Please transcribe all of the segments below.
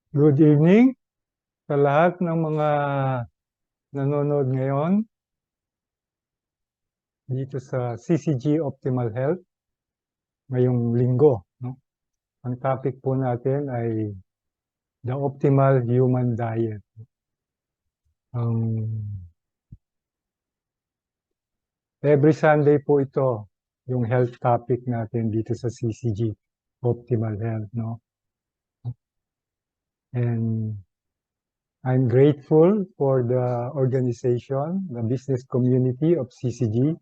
Good evening sa lahat ng mga nanonood ngayon dito sa CCG Optimal Health ngayong linggo. No? Ang topic po natin ay the optimal human diet. Every Sunday po ito yung health topic natin dito sa CCG Optimal Health. No? And I'm grateful for the organization, the business community of CCG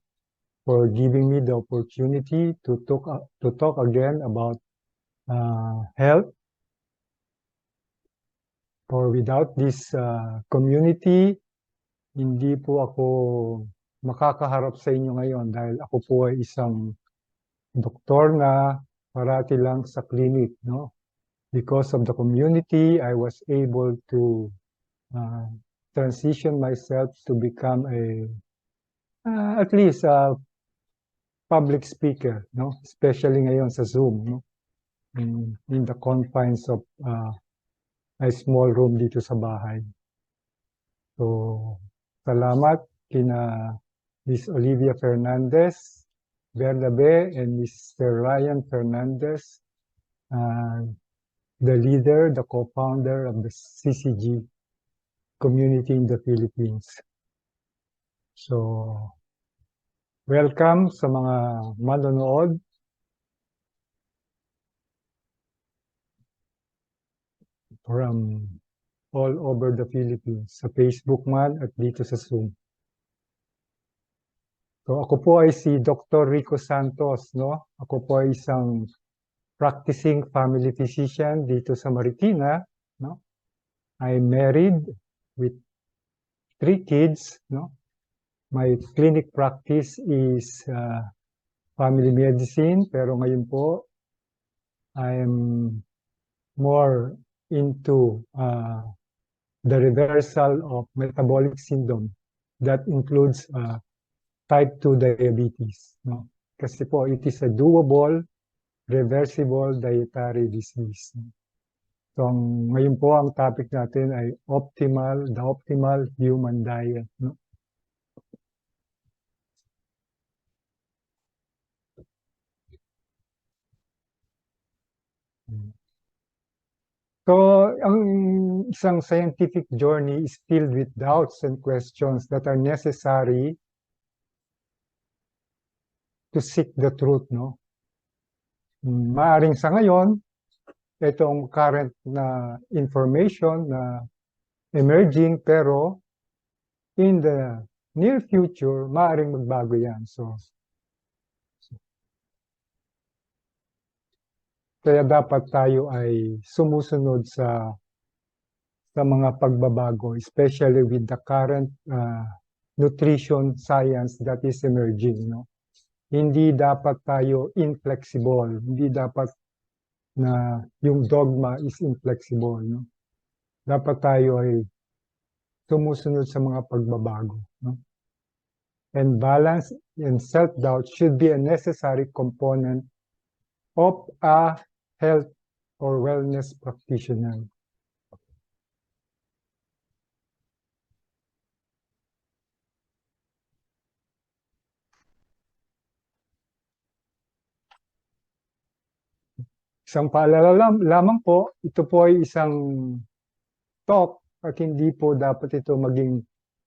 for giving me the opportunity to talk again about health. For without this community, hindi po ako makakaharap sa inyo ngayon dahil ako po ay isang doktor na parati lang sa clinic, no? Because of the community, I was able to transition myself to become at least a public speaker, no? Especially ngayon sa Zoom, no? In the confines of a small room dito sa bahay. So, salamat kina Ms. Olivia Fernandez, Bernabe, and Mr. Ryan Fernandez, the leader, the co-founder of the CCG community in the Philippines. So, welcome sa mga manonood. From all over the Philippines, sa Facebook man at dito sa Zoom. So ako po ay si Dr. Ricco Santos, no? Ako po ay isang practicing family physician dito sa Marikina, no? I'm married with 3 kids, no? My clinic practice is family medicine, pero ngayon po I'm more into the reversal of metabolic syndrome that includes type 2 diabetes. No? Kasi po, it is a doable, reversible dietary disease. So, ngayon po, ang topic natin ay the optimal human diet. No? So, ang isang scientific journey is filled with doubts and questions that are necessary to seek the truth, no? Maaring sa ngayon, itong current na information na emerging, pero in the near future, maaring magbago yan. So, kaya dapat tayo ay sumusunod sa mga pagbabago, especially with the current nutrition science that is emerging. No? Hindi dapat tayo inflexible. Hindi dapat na yung dogma is inflexible. No? Dapat tayo ay sumusunod sa mga pagbabago. No? And balance and self-doubt should be a necessary component of a health or wellness practitioner. Isang paalala lamang po, ito po ay isang talk at hindi po dapat ito maging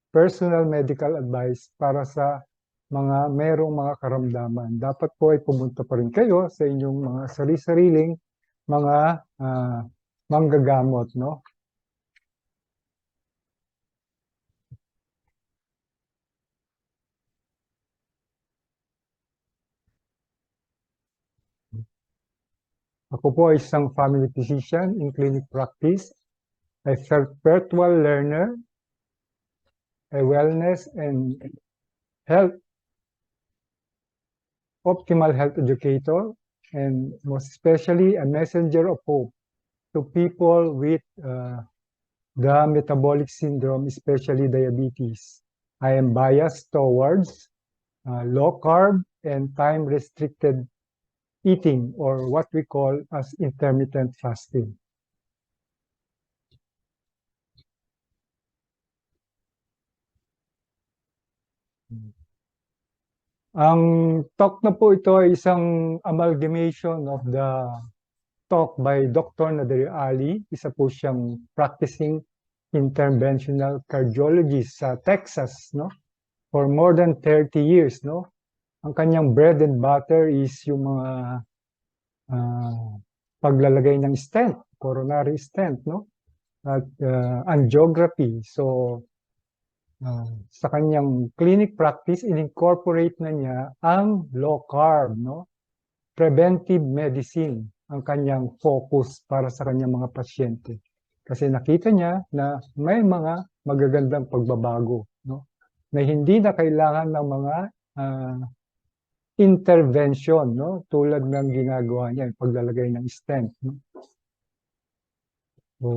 personal medical advice para sa mga merong mga karamdaman. Dapat po ay pumunta pa rin kayo sa inyong mga sarili-sariling mga manggagamot, no? Ako po ay isang family physician in clinic practice, a virtual learner, a wellness and health, optimal health educator, and most especially a messenger of hope to people with the metabolic syndrome, especially diabetes. I am biased towards low carb and time restricted eating, or what we call as intermittent fasting. Ang talk na po ito ay isang amalgamation of the talk by Dr. Nader Ali. Isa po siyang practicing interventional cardiologist sa Texas, no? For more than 30 years, no? Ang kanyang bread and butter is yung mga paglalagay ng stent, coronary stent, no? At angiography. So, sa kanyang clinic practice, in-incorporate na niya ang low carb, no? Preventive medicine ang kanyang focus para sa kanyang mga pasyente. Kasi nakita niya na may mga magagandang pagbabago, no? Na hindi na kailangan ng mga intervention, no? Tulad ng ginagawa niya, paglalagay ng stent, no? So,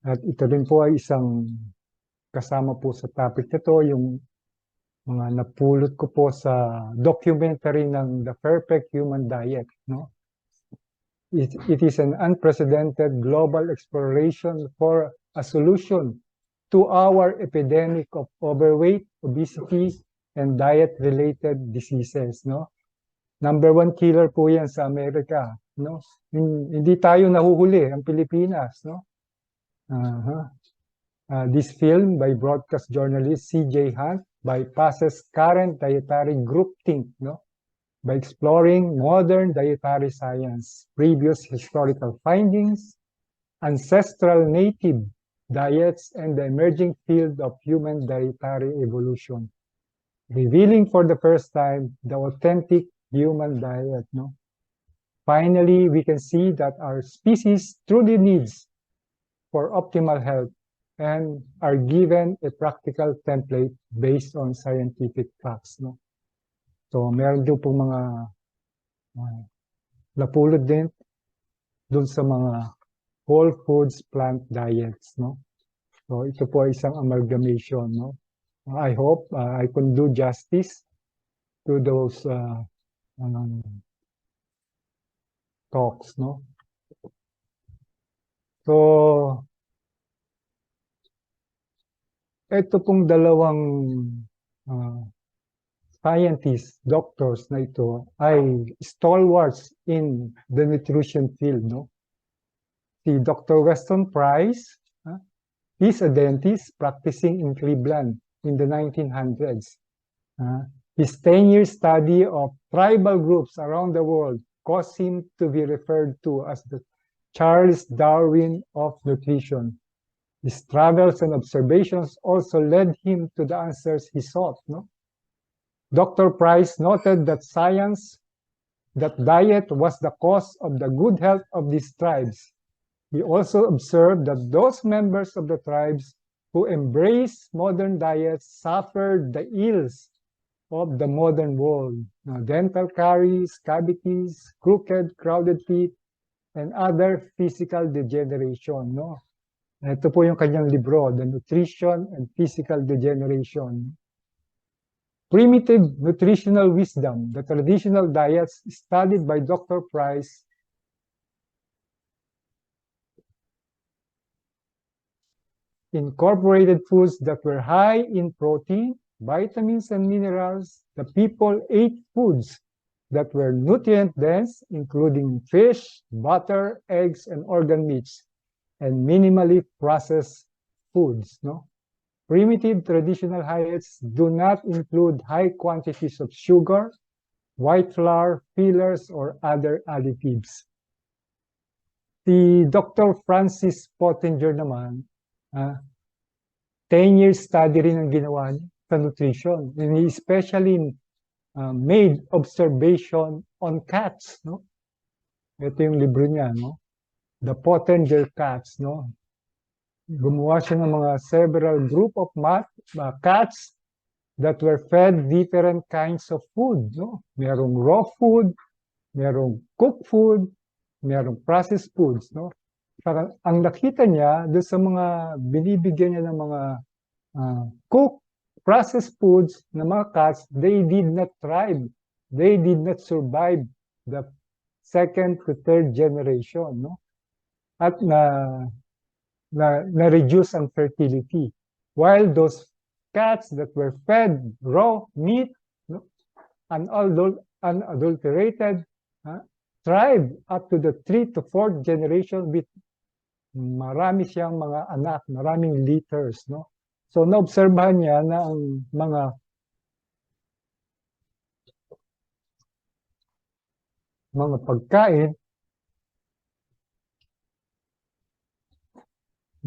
at ito rin po ay isang kasama po sa topic na to, yung mga napulot ko po sa documentary ng The Perfect Human Diet, no? It is an unprecedented global exploration for a solution to our epidemic of overweight, obesity, and diet-related diseases, no? Number one killer po yan sa Amerika, no? Hindi tayo nahuhuli, ang Pilipinas, no? This film by broadcast journalist C.J. Hunt bypasses current dietary groupthink, no? By exploring modern dietary science, previous historical findings, ancestral native diets, and the emerging field of human dietary evolution, revealing for the first time the authentic human diet, no? Finally, we can see that our species truly needs for optimal health and are given a practical template based on scientific facts, no? So, meron din po mga napulot din dun sa mga whole foods plant diets, no? So, ito po ay isang amalgamation, no? I hope I can do justice to those talks, no? So, ito pong dalawang scientists, doctors na ito ay stalwarts in the nutrition field, no? Si Dr. Weston Price, he's a dentist practicing in Cleveland in the 1900s. His 10-year study of tribal groups around the world caused him to be referred to as the Charles Darwin of nutrition. His travels and observations also led him to the answers he sought, no? Dr. Price noted that diet was the cause of the good health of these tribes. He also observed that those members of the tribes who embraced modern diets suffered the ills of the modern world. Dental caries, cavities, crooked, crowded teeth, and other physical degeneration, no? Ito po yung kanyang libro, The Nutrition and Physical Degeneration. Primitive nutritional wisdom, the traditional diets studied by Dr. Price incorporated foods that were high in protein, vitamins, and minerals. The people ate foods that were nutrient-dense, including fish, butter, eggs, and organ meats, and minimally processed foods, no? Primitive traditional diets do not include high quantities of sugar, white flour, fillers, or other additives. Si Dr. Francis Pottinger naman, 10-year study rin ang ginawa niya sa nutrition. And he especially made observation on cats, no? Ito yung libro niya, no? The Pottinger cats, no? Gumawa siya ng mga several group of cats that were fed different kinds of food, no? Merong raw food, merong cooked food, merong processed foods, no? Ang nakita niya doon sa mga binibigyan niya ng mga cooked processed foods na mga cats, they did not thrive. They did not survive the second to third generation, no? At na-reduce ang fertility. While those cats that were fed raw meat, no, unadulterated, thrived up to the 3 to 4th generation with marami siyang mga anak, maraming litters, no? So naobserbahan niya na ang mga pagkain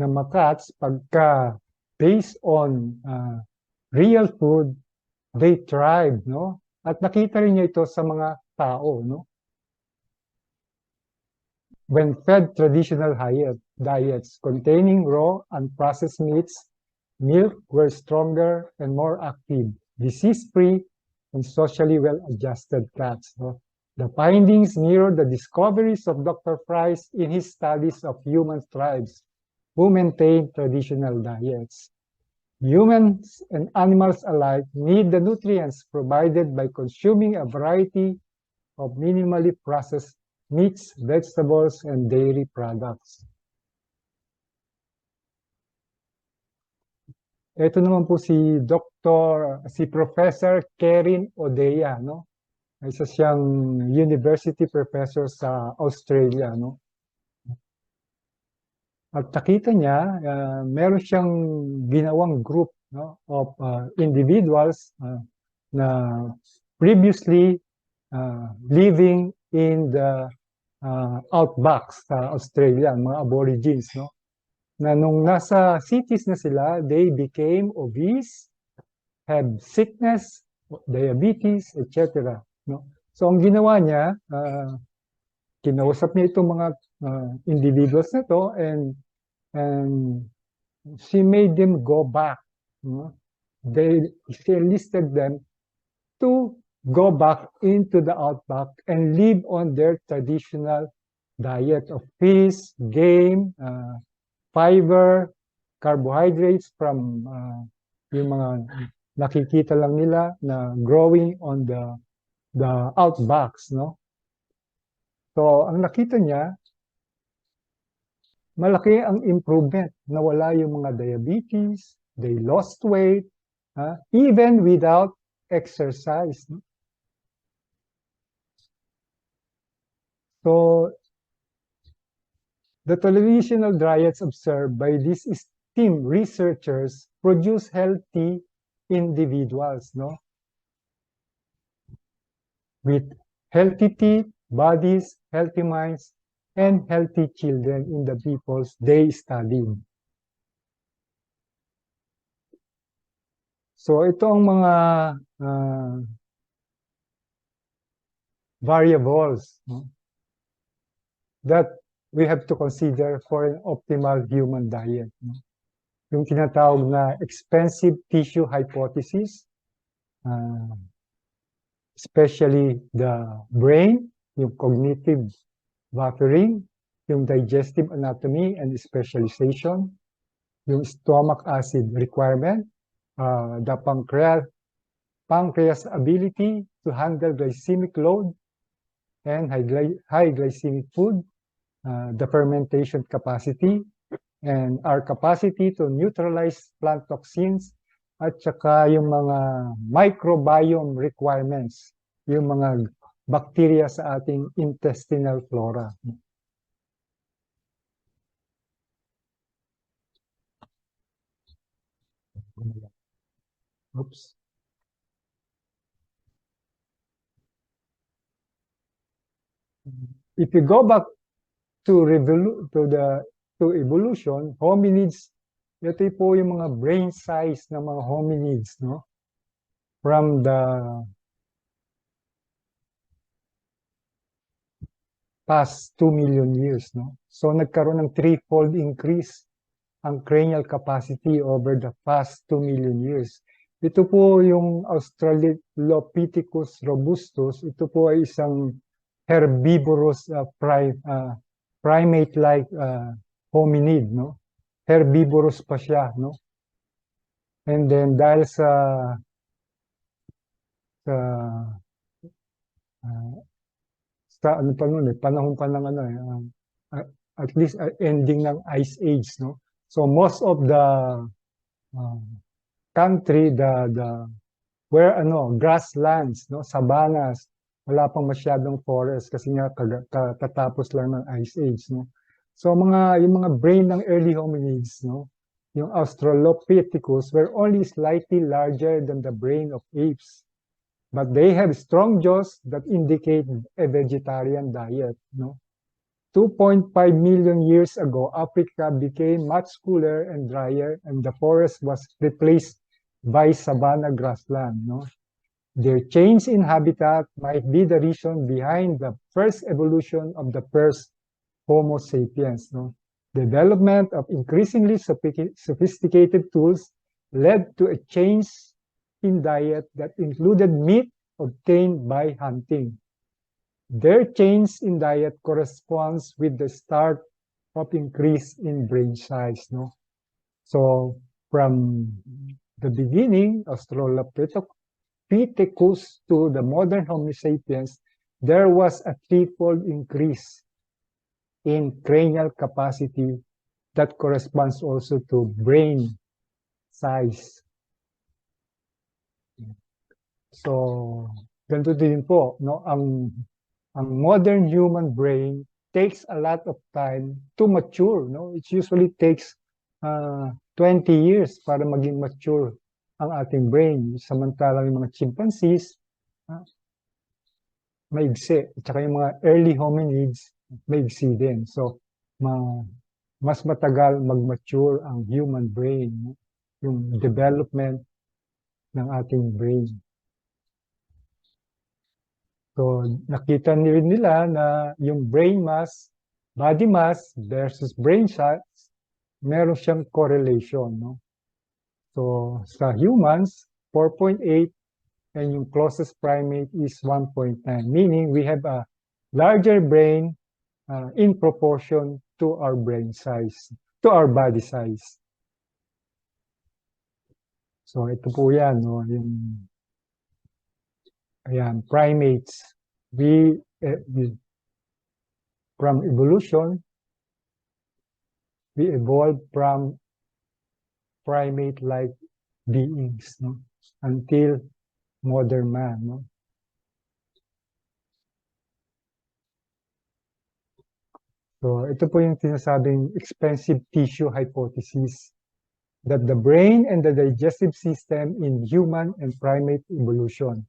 na makats pagka based on real food, they thrive, no? At nakita rin niya ito sa mga tao, no? When fed traditional diets containing raw and processed meats, milk were stronger and more active, disease-free, and socially well-adjusted cats. No? The findings mirror the discoveries of Dr. Price in his studies of human tribes who maintain traditional diets. Humans and animals alike need the nutrients provided by consuming a variety of minimally processed meats, vegetables, and dairy products. Ito naman po si Professor Kerin Odeya, no? Isa siyang university professor sa Australia, no? At nakita niya, meron siyang ginawang group, no, of individuals na previously living in the outbacks sa Australia, mga aborigines, no? Na nung nasa cities na sila, they became obese, have sickness, diabetes, etc. No? So ang ginawa niya, kinausap niya itong mga individuals na to and she made them go back. No? She enlisted them to go back into the outback and live on their traditional diet of fish, game, fiber, carbohydrates from yung mga nakikita lang nila na growing on the outbacks, no? So, ang nakita niya, malaki ang improvement. Nawala yung mga diabetes, they lost weight, even without exercise. No? So, the traditional diets observed by these esteemed researchers produce healthy individuals, no? With healthy teeth, bodies, healthy minds, and healthy children in the peoples they studied. So ito ang mga variables, no, that we have to consider for an optimal human diet. No? Yung tinatawag na expensive tissue hypothesis, especially the brain, yung cognitive buffering, yung digestive anatomy and specialization, yung stomach acid requirement, the pancreas ability to handle glycemic load and high glycemic food, the fermentation capacity, and our capacity to neutralize plant toxins, at saka yung mga microbiome requirements, yung mga bacteria sa ating intestinal flora. Oops. If you go back to evolution, hominids, ito po yung mga brain size ng mga hominids, no? From the past 2 million years, no? So nagkaroon ng threefold increase ang cranial capacity over the past 2 million years. Ito po yung Australopithecus robustus. Ito po ay isang herbivorous primate-like hominid, no? Herbivorous pa siya, no? And then dahil sa ano pa noon panahon pa ng at least ending ng ice age, no? So most of the country, where grasslands, no, savannas, wala pang masyadong forest kasi nga katatapos lang ng ice age, no. So yung mga brain ng early hominids, no, yung Australopithecus were only slightly larger than the brain of apes. But they have strong jaws that indicate a vegetarian diet, no. 2.5 million years ago, Africa became much cooler and drier, and the forest was replaced by savanna grassland, no. Their change in habitat might be the reason behind the first evolution of the first Homo sapiens, no. Development of increasingly sophisticated tools led to a change in diet that included meat obtained by hunting. Their change in diet corresponds with the start of increase in brain size, no. So from the beginning, Australopithecus to the modern Homo sapiens, there was a threefold increase in cranial capacity that corresponds also to brain size. So, ganito din po, no? Ang modern human brain takes a lot of time to mature, no? It usually takes 20 years para maging mature ang ating brain. Samantalang yung mga chimpanzees, maigsi. At saka yung mga early hominids, maigsi din. So, mas matagal mag-mature ang human brain, no? Yung development ng ating brain. So, nakita rin nila na yung brain mass, body mass versus brain size, meron siyang correlation, no? So, sa humans, 4.8, and yung closest primate is 1.9, meaning we have a larger brain in proportion to our brain size, to our body size. So, ito po yan, no? Ayan, primates. From evolution, we evolved from primate-like beings, no? Until modern man, no? So, ito po yung sinasabing expensive tissue hypothesis, that the brain and the digestive system in human and primate evolution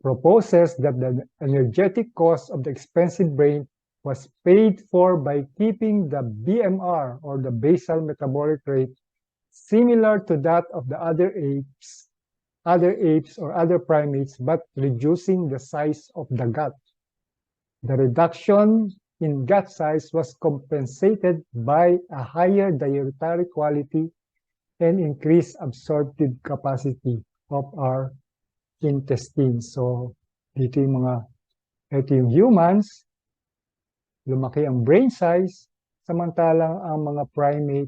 proposes that the energetic cost of the expensive brain was paid for by keeping the BMR, or the basal metabolic rate, similar to that of the other apes or other primates, but reducing the size of the gut. The reduction in gut size was compensated by a higher dietary quality and increased absorptive capacity of our intestines. So, ito yung humans, lumaki ang brain size, samantalang ang mga primate,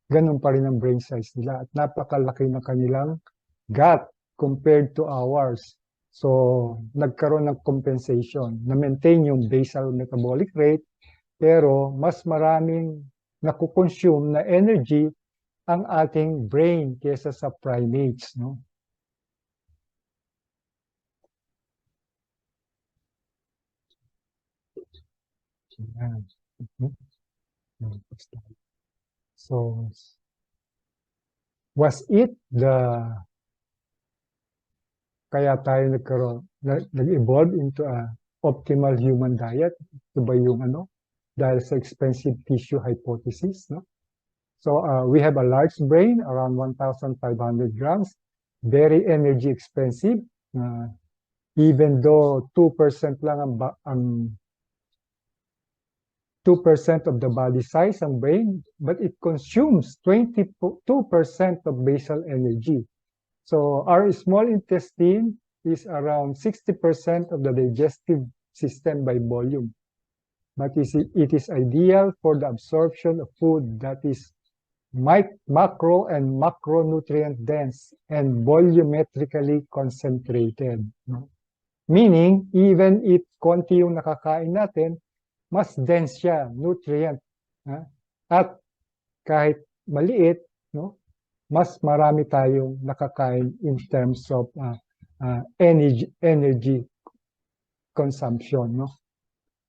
ganun pa rin ang brain size nila. At napakalaki ng kanilang gut compared to ours. So, nagkaroon ng compensation, na-maintain yung basal metabolic rate, pero mas maraming nakukonsume na energy ang ating brain kesa sa primates, no? So, was it kaya tayo nag-evolve into a optimal human diet? Ito ba yung dahil sa expensive tissue hypothesis, no? So, we have a large brain, around 1,500 grams, very energy expensive, even though 2% lang ang 2% of the body size ang brain, but it consumes 22% of basal energy. So our small intestine is around 60% of the digestive system by volume. But it is ideal for the absorption of food that is macro and macronutrient dense and volumetrically concentrated, no? Meaning, even if konti yung nakakain natin, mas dense siya, nutrient. At kahit maliit, no, mas marami tayong nakakain in terms of energy consumption, no?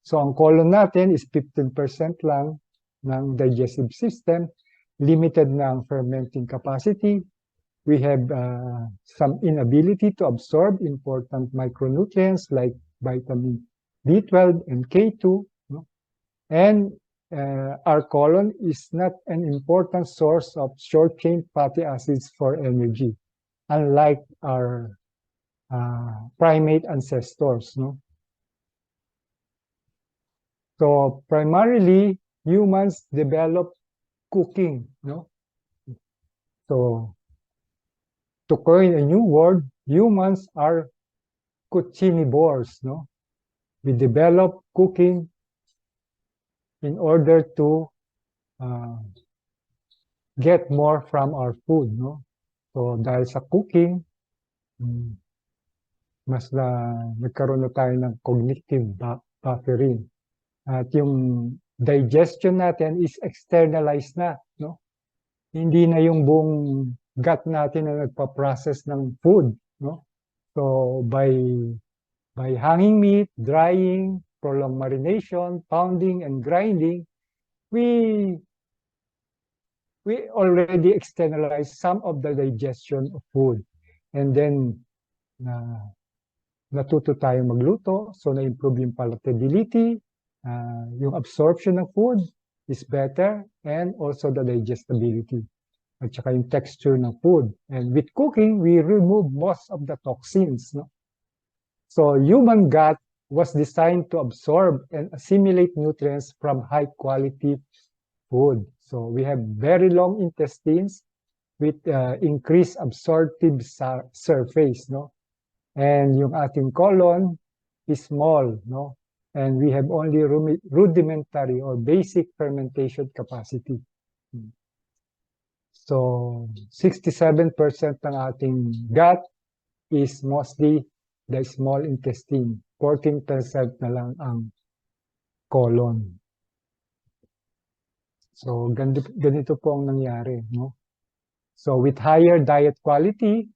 So ang colon natin is 15% lang ng digestive system, limited na ang fermenting capacity. We have some inability to absorb important micronutrients like vitamin B12 and K2, no? And our colon is not an important source of short-chain fatty acids for energy, unlike our primate ancestors, no? So primarily, humans develop cooking, no? So to coin a new word, humans are cucinivores, no? We develop cooking in order to get more from our food, no? So dahil sa cooking, mas nagkaroon na tayo ng cognitive buffering. At yung digestion natin is externalized na, no? Hindi na yung buong gut natin na nagpa-process ng food, no? So by hanging meat, drying, prolonged marination, pounding, and grinding, we already externalize some of the digestion of food. And then natuto tayo magluto, so na-improve yung palatability, yung absorption ng food is better, and also the digestibility, at saka yung texture ng food. And with cooking, we remove most of the toxins, no? So human gut was designed to absorb and assimilate nutrients from high-quality food. So we have very long intestines with increased absorptive surface, no? And yung ating colon is small, no? And we have only rudimentary or basic fermentation capacity. So 67% ng ating gut is mostly the small intestine. 14% na lang ang colon. So ganito po ang nangyari, no? So with higher diet quality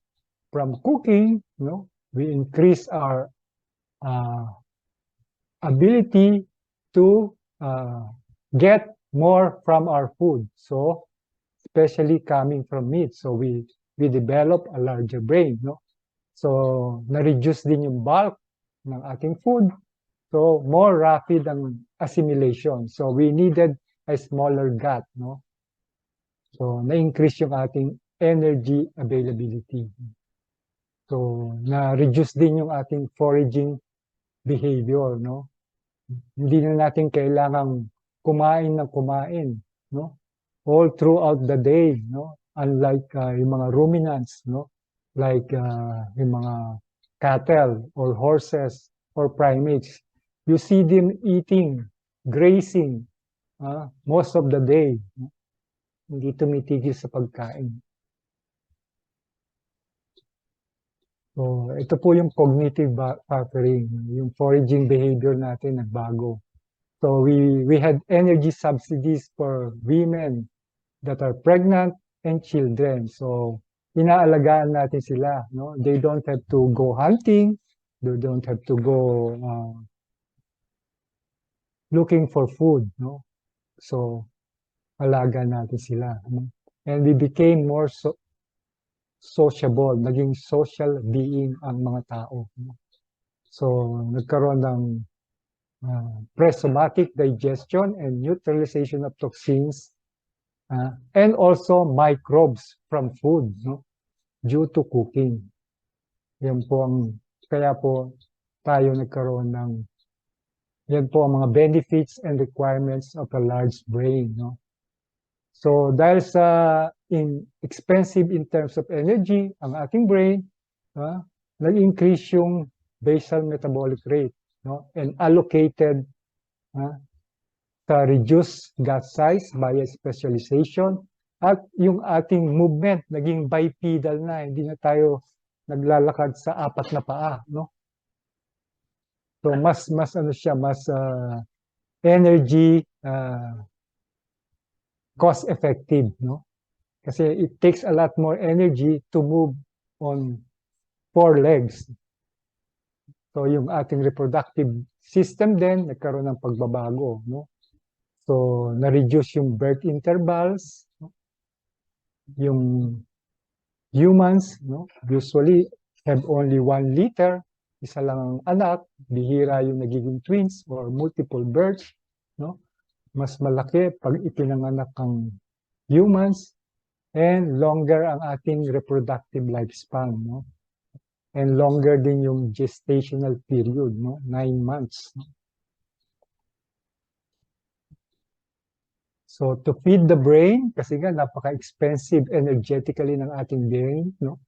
from cooking, no, we increase our ability to get more from our food. So especially coming from meat. So we develop a larger brain, no? So na-reduce din yung bulk ng ating food. So more rapid ang assimilation. So we needed a smaller gut, no? So na-increase yung ating energy availability. So na-reduce din yung ating foraging behavior, no? Hindi na natin kailangang kumain ng kumain, no? All throughout the day, no? Unlike yung mga ruminants, no? Like yung mga cattle or horses or primates, you see them eating, grazing most of the day, no? Hindi tumitigil sa pagkain. So, ito po yung cognitive buffering, yung foraging behavior natin nagbago. So, we had energy subsidies for women that are pregnant and children. So, inaalagaan natin sila, no? They don't have to go hunting, they don't have to go looking for food, no? So, alaga natin sila, no? And we became more sociable, naging social being ang mga tao, no? So, nagkaroon ng presomatic digestion and neutralization of toxins and also microbes from food, no? Due to cooking. Yan po kaya po tayo nagkaroon ng, yan po ang mga benefits and requirements of a large brain, no? So dahil sa expensive in terms of energy, ang ating brain, nag-increase yung basal metabolic rate, no? And allocated sa reduced gut size via specialization, at yung ating movement naging bipedal na, hindi na tayo naglalakad sa apat na paa, no? So mas ano siya, mas energy cost effective, no? Kasi it takes a lot more energy to move on 4 legs. So yung ating reproductive system din, nagkaroon ng pagbabago. No? So na-reduce yung birth intervals. No? Yung humans, no? Usually have only 1 litter. Isa lang ang anak, bihira yung nagiging twins or multiple births. No? Mas malaki pag ipinanganak ang humans and longer ang ating reproductive lifespan. No? And longer din yung gestational period, no? 9 months. No? So to feed the brain, kasi nga napaka-expensive energetically ng ating brain, no?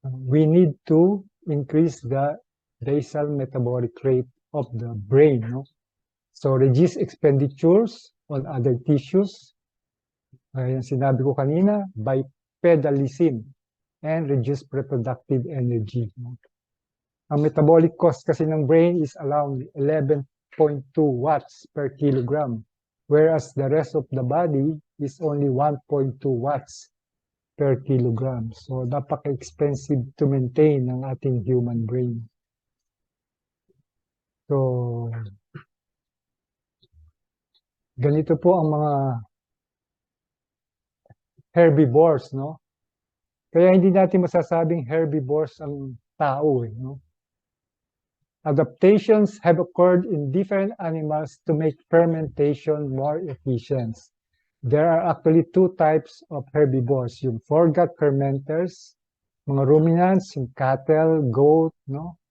We need to increase the basal metabolic rate of the brain, no? So reduce expenditures on other tissues. Ayan sinabi ko kanina, bipedalism and reduce reproductive energy. No? Ang metabolic cost kasi ng brain is around 11.2 watts per kilogram, whereas the rest of the body is only 1.2 watts per kilogram. So, napaka-expensive to maintain ng ating human brain. So, ganito po ang mga herbivores, no? Kaya hindi natin masasabing herbivores ang tao, no? Adaptations have occurred in different animals to make fermentation more efficient. There are actually 2 types of herbivores, yung foregut fermenters, mga ruminants, yung cattle, goat, no?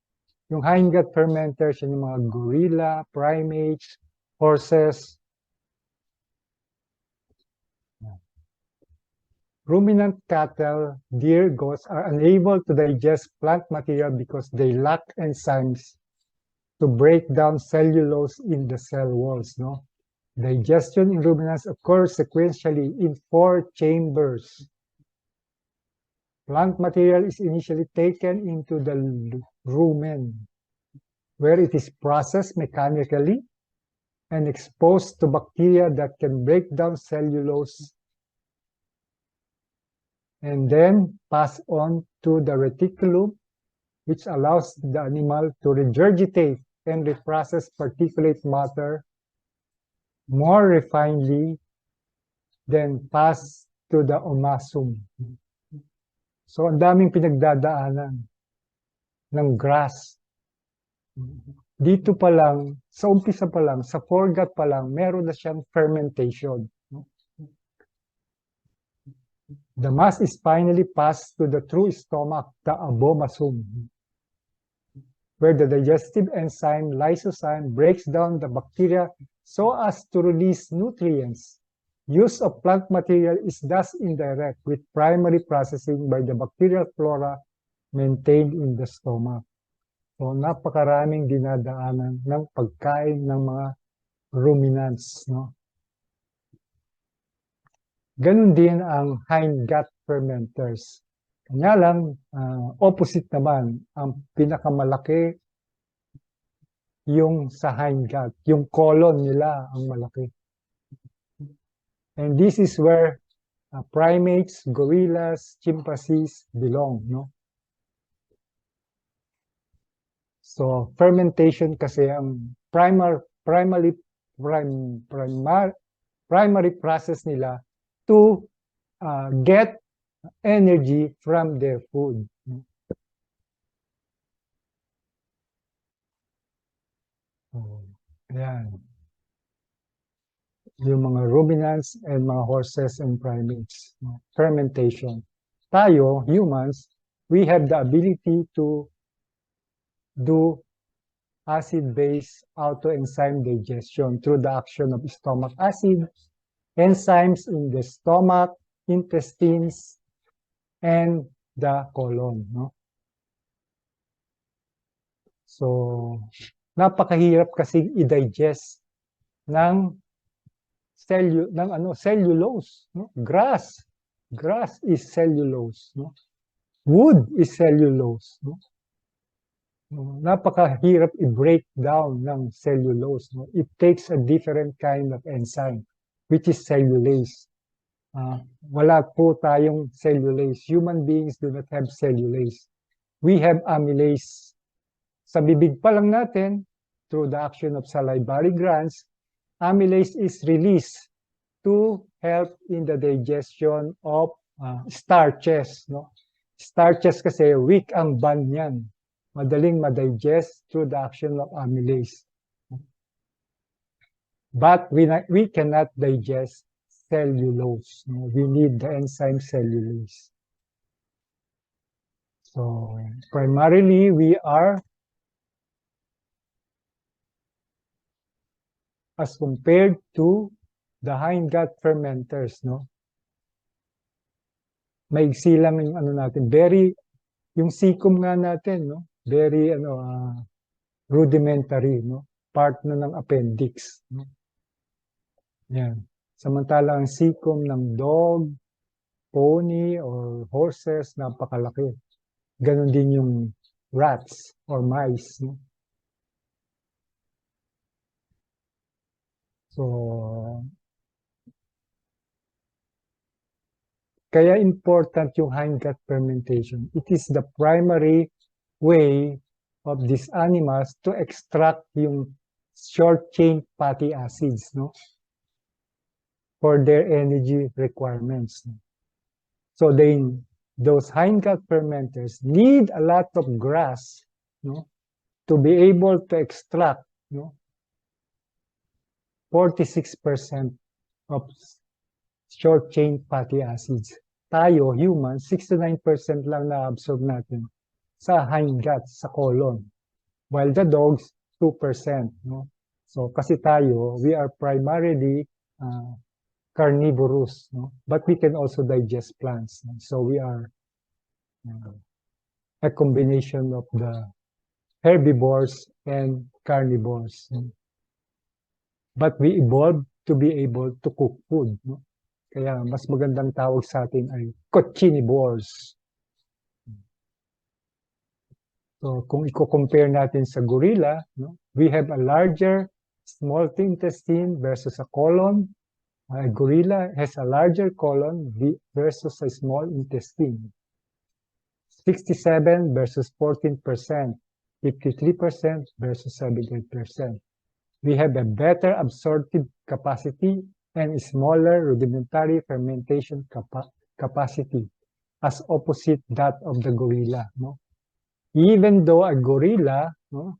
Yung hindgut fermenters, yung mga gorilla, primates, horses. Ruminant cattle, deer, goats are unable to digest plant material because they lack enzymes to break down cellulose in the cell walls, no? Digestion in ruminants occurs sequentially in 4 chambers. Plant material is initially taken into the rumen, where it is processed mechanically and exposed to bacteria that can break down cellulose, and then pass on to the reticulum, which allows the animal to regurgitate and reprocess particulate matter more refinedly, then pass to the omasum. So, ang daming pinagdadaanan ng grass. Dito pa lang, sa umpisa pa lang, sa foregut pa lang, meron na siyang fermentation. The mass is finally passed to the true stomach, the abomasum, where the digestive enzyme lysozyme breaks down the bacteria so as to release nutrients. Use of plant material is thus indirect, with primary processing by the bacterial flora maintained in the stomach. So, napakaraming dinadaanan ng pagkain ng mga ruminants. No? Ganun din ang hindgut fermenters. Kanya lang, opposite naman, ang pinakamalaki yung sa hindgut, yung colon nila ang malaki. And this is where primates, gorillas, chimpanzees belong, no? So, fermentation kasi ang primary process nila to get energy from their food. Ayan. Yung mga ruminants and mga horses and primates. Fermentation. Tayo, humans, we have the ability to do acid-base autoenzyme digestion through the action of stomach acid, enzymes in the stomach, intestines, and the colon. No? So, napakahirap kasi i-digest ng cellulose. No? Grass is cellulose. No? Wood is cellulose. No? Napakahirap i-break down ng cellulose. No? It takes a different kind of enzyme, which is cellulase. wala po tayong cellulase. Human beings do not have cellulase. We have amylase. Sa bibig pa lang natin, through the action of salivary glands, amylase is released to help in the digestion of starches. No? Starches kasi weak ang bond niyan. Madaling ma-digest through the action of amylase. But we cannot digest cellulose. No? We need the enzyme cellulase. So primarily we are, as compared to the hindgut fermenters, no? Maigsi lang yung ano natin, very, yung sikum nga natin, no? Very rudimentary, no? Part na ng appendix, no? Yan. Samantala ang sikum ng dog, pony, or horses, napakalaki. Ganon din yung rats or mice, no? So, kaya important yung hindgut fermentation. It is the primary way of these animals to extract yung short-chain fatty acids, no? For their energy requirements. So those hindgut fermenters need a lot of grass, no, to be able to extract, no, 46% of short-chain fatty acids. Tayo, humans, 69% lang na-absorb natin sa hindgut, sa colon. While the dogs, 2%. No? So, kasi tayo, we are primarily carnivorous. No? But we can also digest plants. No? So, we are a combination of the herbivores and carnivores. No? But we evolved to be able to cook food. No? Kaya mas magandang tawag sa atin ay coccinivores. So kung i-compare natin sa gorilla, no, we have a larger small intestine versus a colon. A gorilla has a larger colon versus a small intestine. 67 versus 14%, 53% versus 78%. We have a better absorptive capacity and smaller rudimentary fermentation capacity as opposite that of the gorilla. No? Even though a gorilla, no,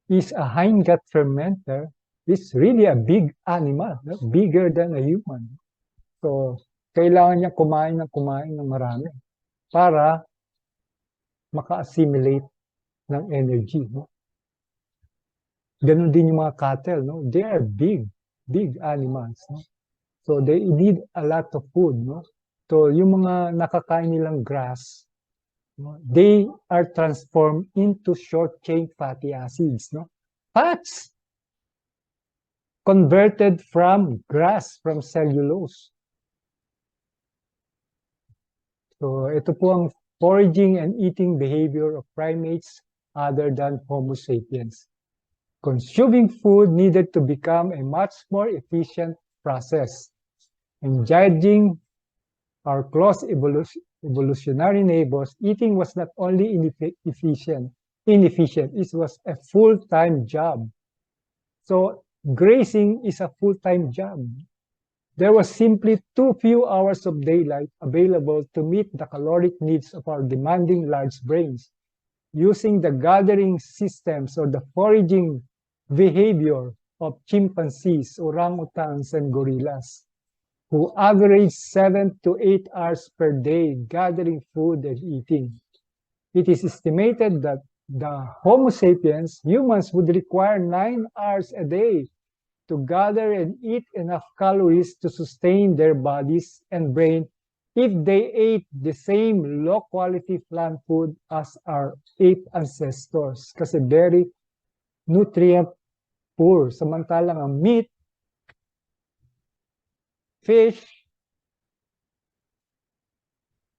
is a hindgut fermenter, is really a big animal, no? Bigger than a human. So, kailangan niya kumain ng marami para maka-assimilate ng energy. No? Ganun din yung mga cattle. No? They are big animals. No? So, they need a lot of food. No? So, yung mga nakakain nilang grass, no? They are transformed into short-chain fatty acids. No? Fats converted from grass, from cellulose. So, ito po ang foraging and eating behavior of primates other than Homo sapiens. Consuming food needed to become a much more efficient process. And judging our close evolutionary neighbors, eating was not only inefficient, it was a full-time job. So grazing is a full-time job. There was simply too few hours of daylight available to meet the caloric needs of our demanding large brains. Using the gathering systems or the foraging behavior of chimpanzees, orangutans, and gorillas, who average 7 to 8 hours per day gathering food and eating. It is estimated that the Homo sapiens, humans, would require 9 hours a day to gather and eat enough calories to sustain their bodies and brain if they ate the same low-quality plant food as our ape ancestors. Kasi very nutrient poor. Samantalang ang meat, fish,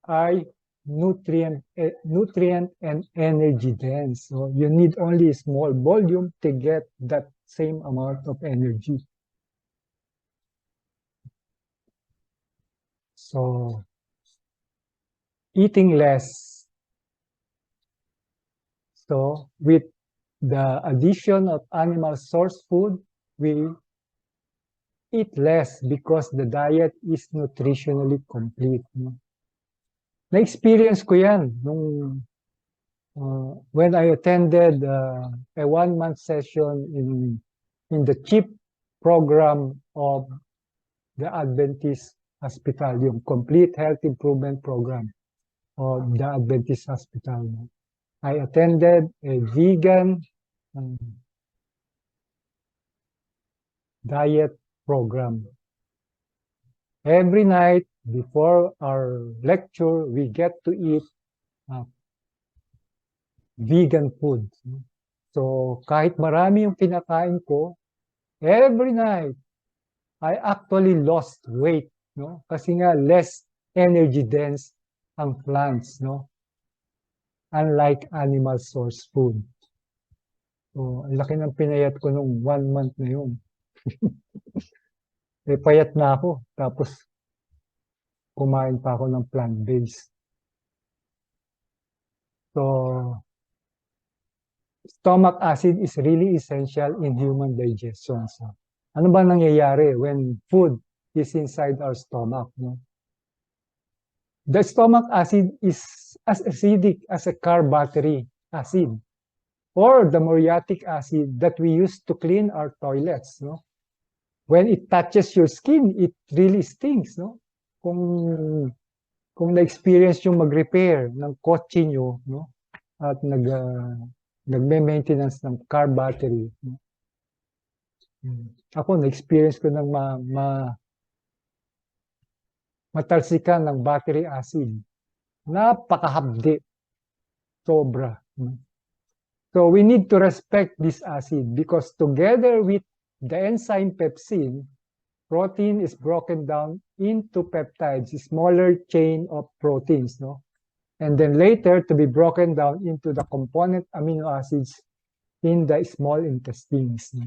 ay nutrient and energy dense. So you need only a small volume to get that same amount of energy. So eating less. So with the addition of animal source food, we eat less because the diet is nutritionally complete. No? Na-experience ko yan nung when I attended a one-month session in the CHIP program of the Adventist Hospital, yung Complete Health Improvement Program of the Adventist Hospital. I attended a vegan diet program. Every night before our lecture, we get to eat vegan food. So kahit marami yung kinakain ko, every night, I actually lost weight, no? Kasi nga less energy dense ang plants, no? Unlike animal source food. So, ang laki ng pinayat ko nung 1 month na yun. Payat na ako. Tapos, kumain pa ako ng plant-based. So, stomach acid is really essential in human digestion. So, ano ba nangyayari when food is inside our stomach? No? The stomach acid is as acidic as a car battery acid or the muriatic acid that we use to clean our toilets. No? When it touches your skin, it really stings. No? Kung na-experience yung mag-repair ng kotse nyo, no? At nagme-maintenance ng car battery. No? Ako, na-experience ko ng matalsikan ng battery acid. Napakahapdi. Sobra. So we need to respect this acid because together with the enzyme pepsin, protein is broken down into peptides, smaller chain of proteins, no? And then later to be broken down into the component amino acids in the small intestines, no?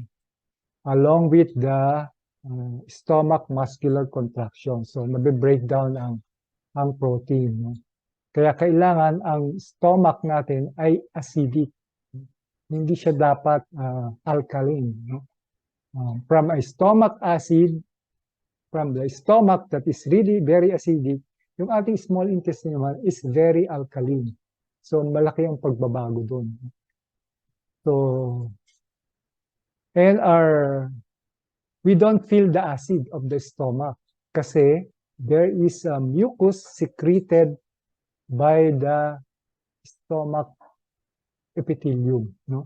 Along with the stomach muscular contraction. So mabe-break down ang protein, no? Kaya kailangan ang stomach natin ay acidic. Hindi siya dapat alkaline. No? From a stomach acid, from the stomach that is really very acidic, yung ating small intestine naman is very alkaline. So malaki ang pagbabago doon. So, and we don't feel the acid of the stomach kasi there is a mucus secreted by the stomach epithelium, no?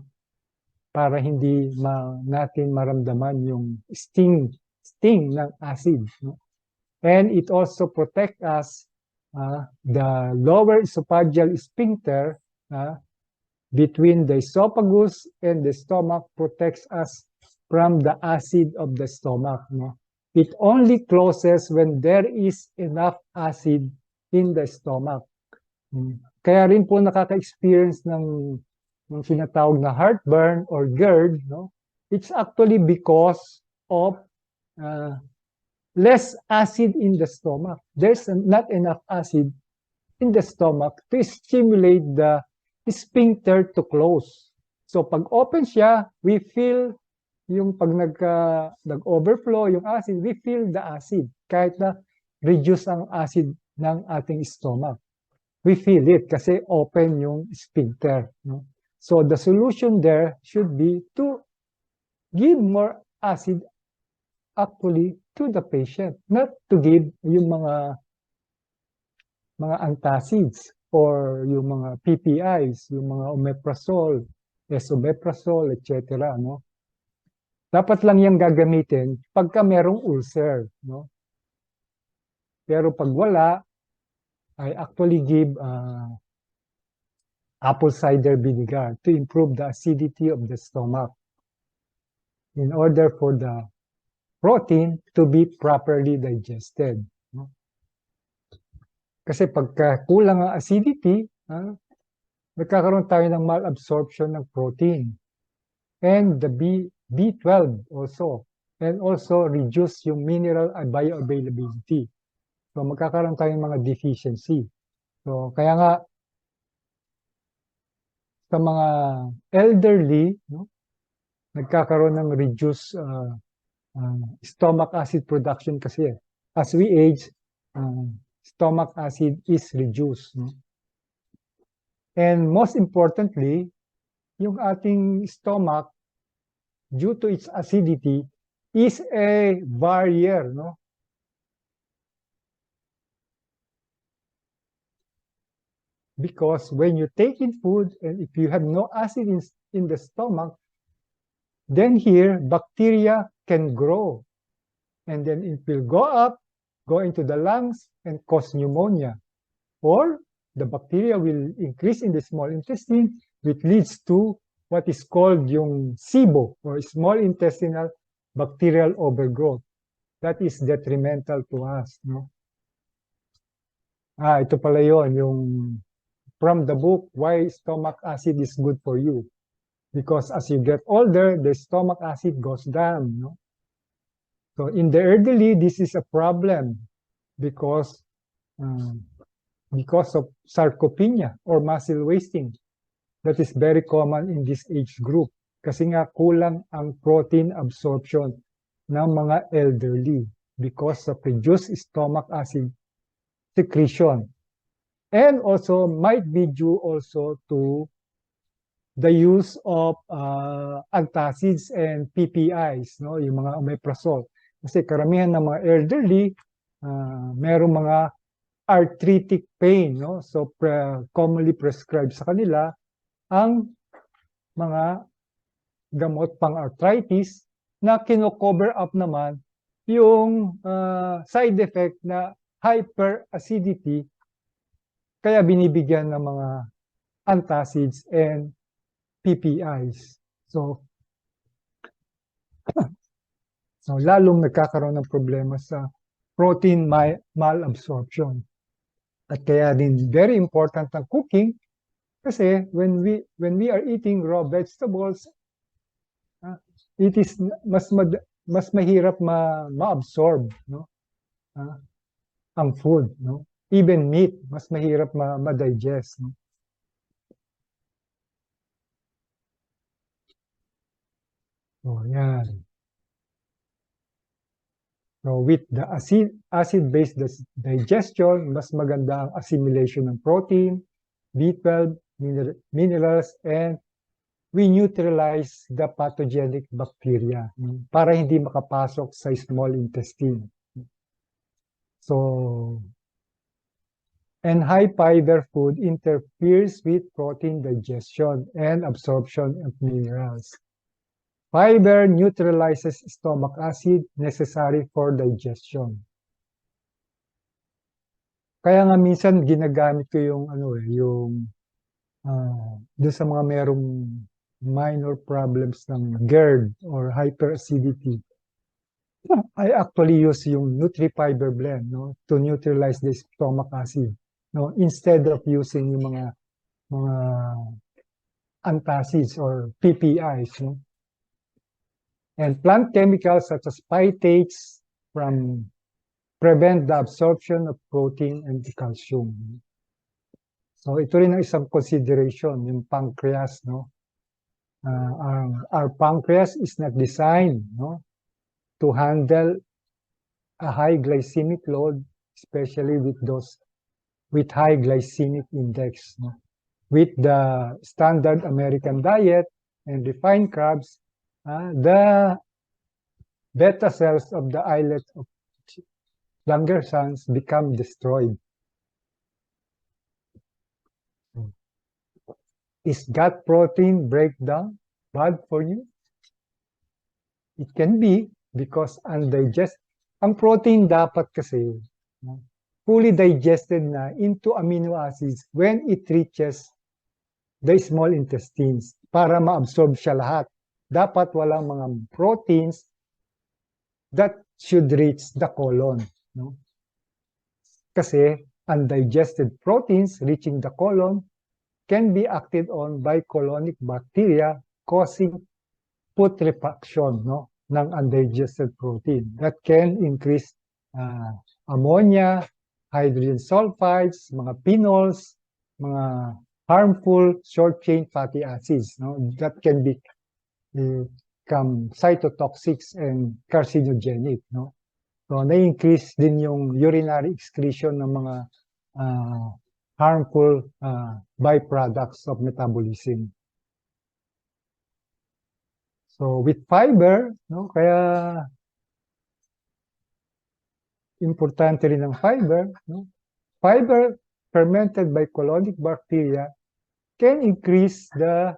Para hindi natin maramdaman yung sting ng acid, no? And it also protects us, the lower esophageal sphincter between the esophagus and the stomach protects us from the acid of the stomach, no? It only closes when there is enough acid in the stomach. Kaya rin po nakaka-experience ng sinatawag na heartburn or GERD, no? It's actually because of less acid in the stomach. There's not enough acid in the stomach to stimulate the sphincter to close. So pag open siya, we feel yung pag nag-overflow yung acid, we feel the acid. Kahit na reduce ang acid ng ating stomach. We feel it kasi open yung sphincter. No? So the solution there should be to give more acid actually to the patient, not to give yung mga antacids or yung mga PPIs, yung mga omeprazole, esomeprazole, etc. No? Dapat lang yung gagamitin pagka merong ulcer. No? Pero pag wala, I actually give apple cider vinegar to improve the acidity of the stomach in order for the protein to be properly digested. No? Kasi pagka kulang ang acidity, nagkakaroon tayo ng malabsorption ng protein. And the B12 also. And also reduce yung mineral bioavailability. So magkakaroon tayo ng mga deficiency. So kaya nga sa mga elderly, no, nagkakaroon ng reduced stomach acid production kasi. As we age, stomach acid is reduced. No? And most importantly, yung ating stomach, due to its acidity, is a barrier, no? Because when you take in food, and if you have no acid in the stomach, then here, bacteria can grow. And then it will go up, go into the lungs, and cause pneumonia. Or the bacteria will increase in the small intestine, which leads to what is called yung SIBO, or small intestinal bacterial overgrowth. That is detrimental to us. No? Ito pala yun, yung from the book, Why Stomach Acid is Good for You. Because as you get older, the stomach acid goes down. No? So in the elderly, this is a problem because of sarcopenia or muscle wasting. That is very common in this age group. Kasi nga kulang ang protein absorption ng mga elderly because of reduced stomach acid secretion. And also might be due also to the use of antacids and PPIs, no? Yung mga omeprazole. Kasi karamihan ng mga elderly, merong mga arthritic pain, no? So commonly prescribed sa kanila ang mga gamot pang arthritis na kino-cover up naman yung side effect na hyperacidity, kaya binibigyan ng mga antacids and PPIs. So lalong nagkakaroon ng problema sa protein malabsorption. At kaya din very important ang cooking kasi when we are eating raw vegetables, it is mas mahirap ma-absorb, no? Ang food, no? Even meat, mas mahirap ma-digest, no? So, yan. So, with the acid-based digestion, mas maganda ang assimilation ng protein, B12, minerals, and we neutralize the pathogenic bacteria para hindi makapasok sa small intestine. So, and high fiber food interferes with protein digestion and absorption of minerals. Fiber neutralizes stomach acid necessary for digestion. Kaya nga minsan ginagamit ko yung doon sa mga merong minor problems ng GERD or hyperacidity. I actually use yung Nutri-Fiber blend, no, to neutralize the stomach acid, no, instead of using yung mga antacids or PPIs, no. And plant chemicals such as phytates prevent the absorption of protein and calcium. So ito rin ang isang consideration, yung pancreas, no. Our pancreas is not designed, no, to handle a high glycemic load, especially with those with high glycemic index. No? With the standard American diet and refined carbs, the beta cells of the islet of Langerhans become destroyed. Is gut protein breakdown bad for you? It can be because ang protein dapat kasi fully digested na into amino acids when it reaches the small intestines para ma-absorb siya lahat. Dapat walang mga proteins that should reach the colon. No? Kasi undigested proteins reaching the colon can be acted on by colonic bacteria causing putrefaction, no, ng undigested protein. That can increase ammonia, hydrogen sulfides, mga phenols, mga harmful short-chain fatty acids, no, that can become cytotoxic and carcinogenic, no. So, na-increase din yung urinary excretion ng mga harmful byproducts of metabolism. So, with fiber, no, kaya importante rin ang fiber, no? Fiber fermented by colonic bacteria can increase the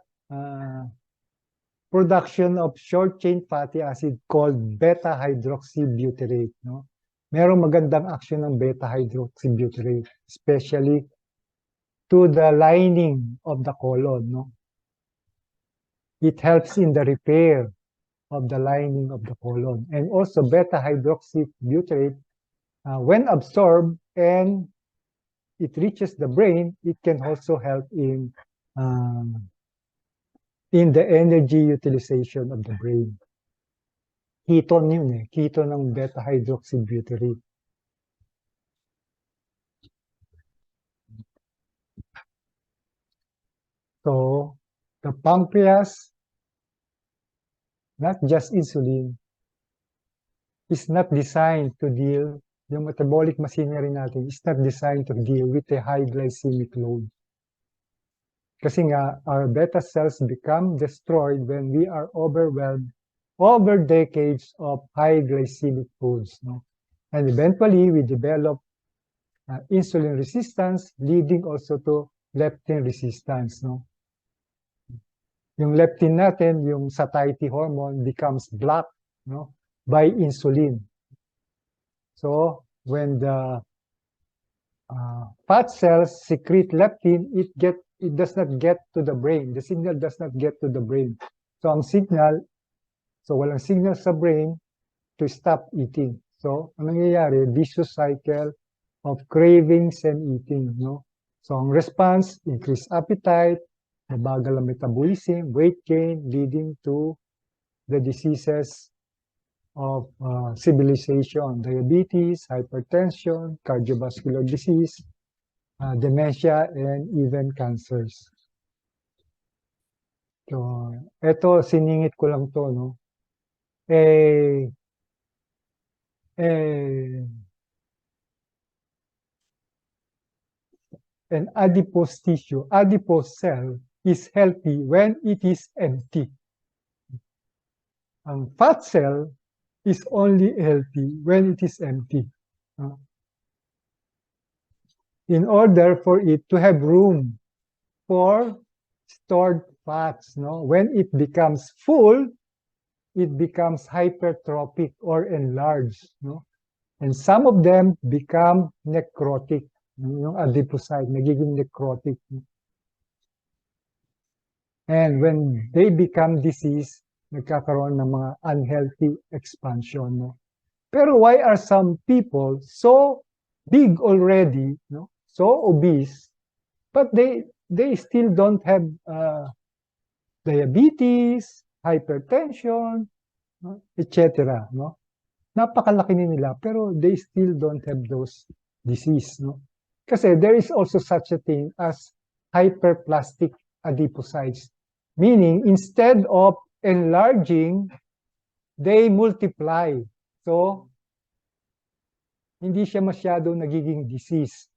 production of short-chain fatty acid called beta-hydroxybutyrate. No? Merong magandang action ng beta-hydroxybutyrate, especially to the lining of the colon. No? It helps in the repair of the lining of the colon. And also beta-hydroxybutyrate, when absorbed and it reaches the brain, it can also help in the energy utilization of the brain. Ketone yun eh. Ketone ng beta-hydroxybutyrate. So, the pancreas, not just insulin, is not designed to deal, yung metabolic machinery natin is not designed to deal with a high glycemic load. Kasi nga, our beta cells become destroyed when we are overwhelmed over decades of high glycemic foods. No? And eventually, we develop insulin resistance, leading also to leptin resistance. No? Yung leptin natin, yung satiety hormone, becomes blocked, no, by insulin. So, when the fat cells secrete leptin, it does not get to the brain. The signal does not get to the brain. So, ang signal, so walang signal sa brain to stop eating. So, ang nangyayari, vicious cycle of cravings and eating, no? So, ang response, increased appetite, mabagal ang metabolism, weight gain, leading to the diseases of civilization, diabetes, hypertension, cardiovascular disease, dementia, and even cancers. So, eto, siningit ko lang to, no? An adipose tissue, adipose cell, is healthy when it is empty. Ang fat cell is only healthy when it is empty. In order for it to have room for stored fats, no? When it becomes full, it becomes hypertrophic or enlarged, no? And some of them become necrotic. Yung adipocyte, nagiging necrotic. And when they become diseased, nagkakaroon ng mga unhealthy expansion. No? Pero why are some people so big already, no? So obese, but they still don't have diabetes, hypertension, no? Etc. No? Napakalaki nila, pero they still don't have those disease. No? Kasi there is also such a thing as hyperplastic adipocytes. Meaning, instead of enlarging, they multiply. So, hindi siya masyado nagiging disease,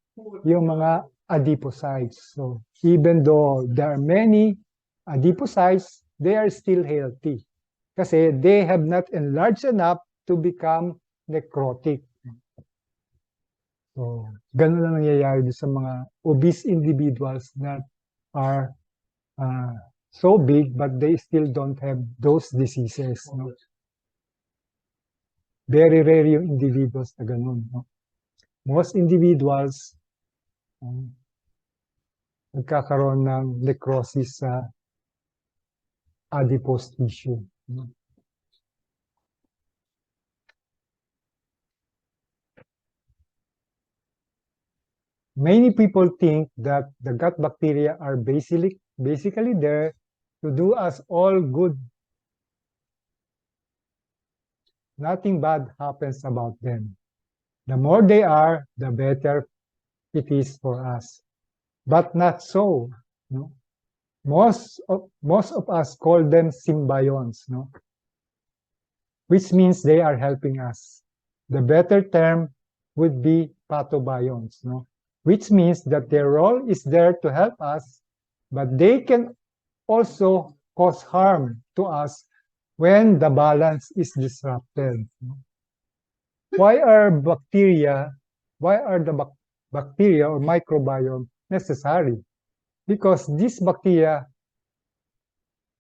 yung mga adipocytes. So, even though there are many adipocytes, they are still healthy. Kasi they have not enlarged enough to become necrotic. So, ganun lang nangyayari sa mga obese individuals that are so big, but they still don't have those diseases. No? Very rare yung individuals na ganun. No? Most individuals nagkakaroon ng necrosis sa adipose tissue. No? Many people think that the gut bacteria are basically there to do us all good. Nothing bad happens about them. The more they are, the better it is for us. But not so. No? Most of us call them symbionts, no? Which means they are helping us. The better term would be pathobionts, no? Which means that their role is there to help us, but they can also cause harm to us when the balance is disrupted. Why are the bacteria or microbiome necessary? Because these bacteria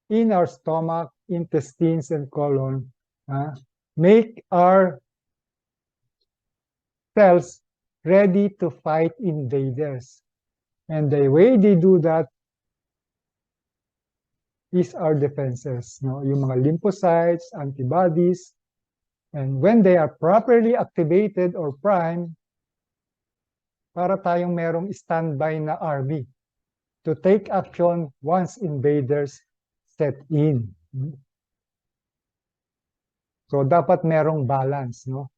in our stomach, intestines, and colon make our cells ready to fight invaders. And the way they do that is our defenses, no? Yung mga lymphocytes, antibodies, and when they are properly activated or primed, para tayong merong standby na army to take action once invaders set in. So, dapat merong balance, no?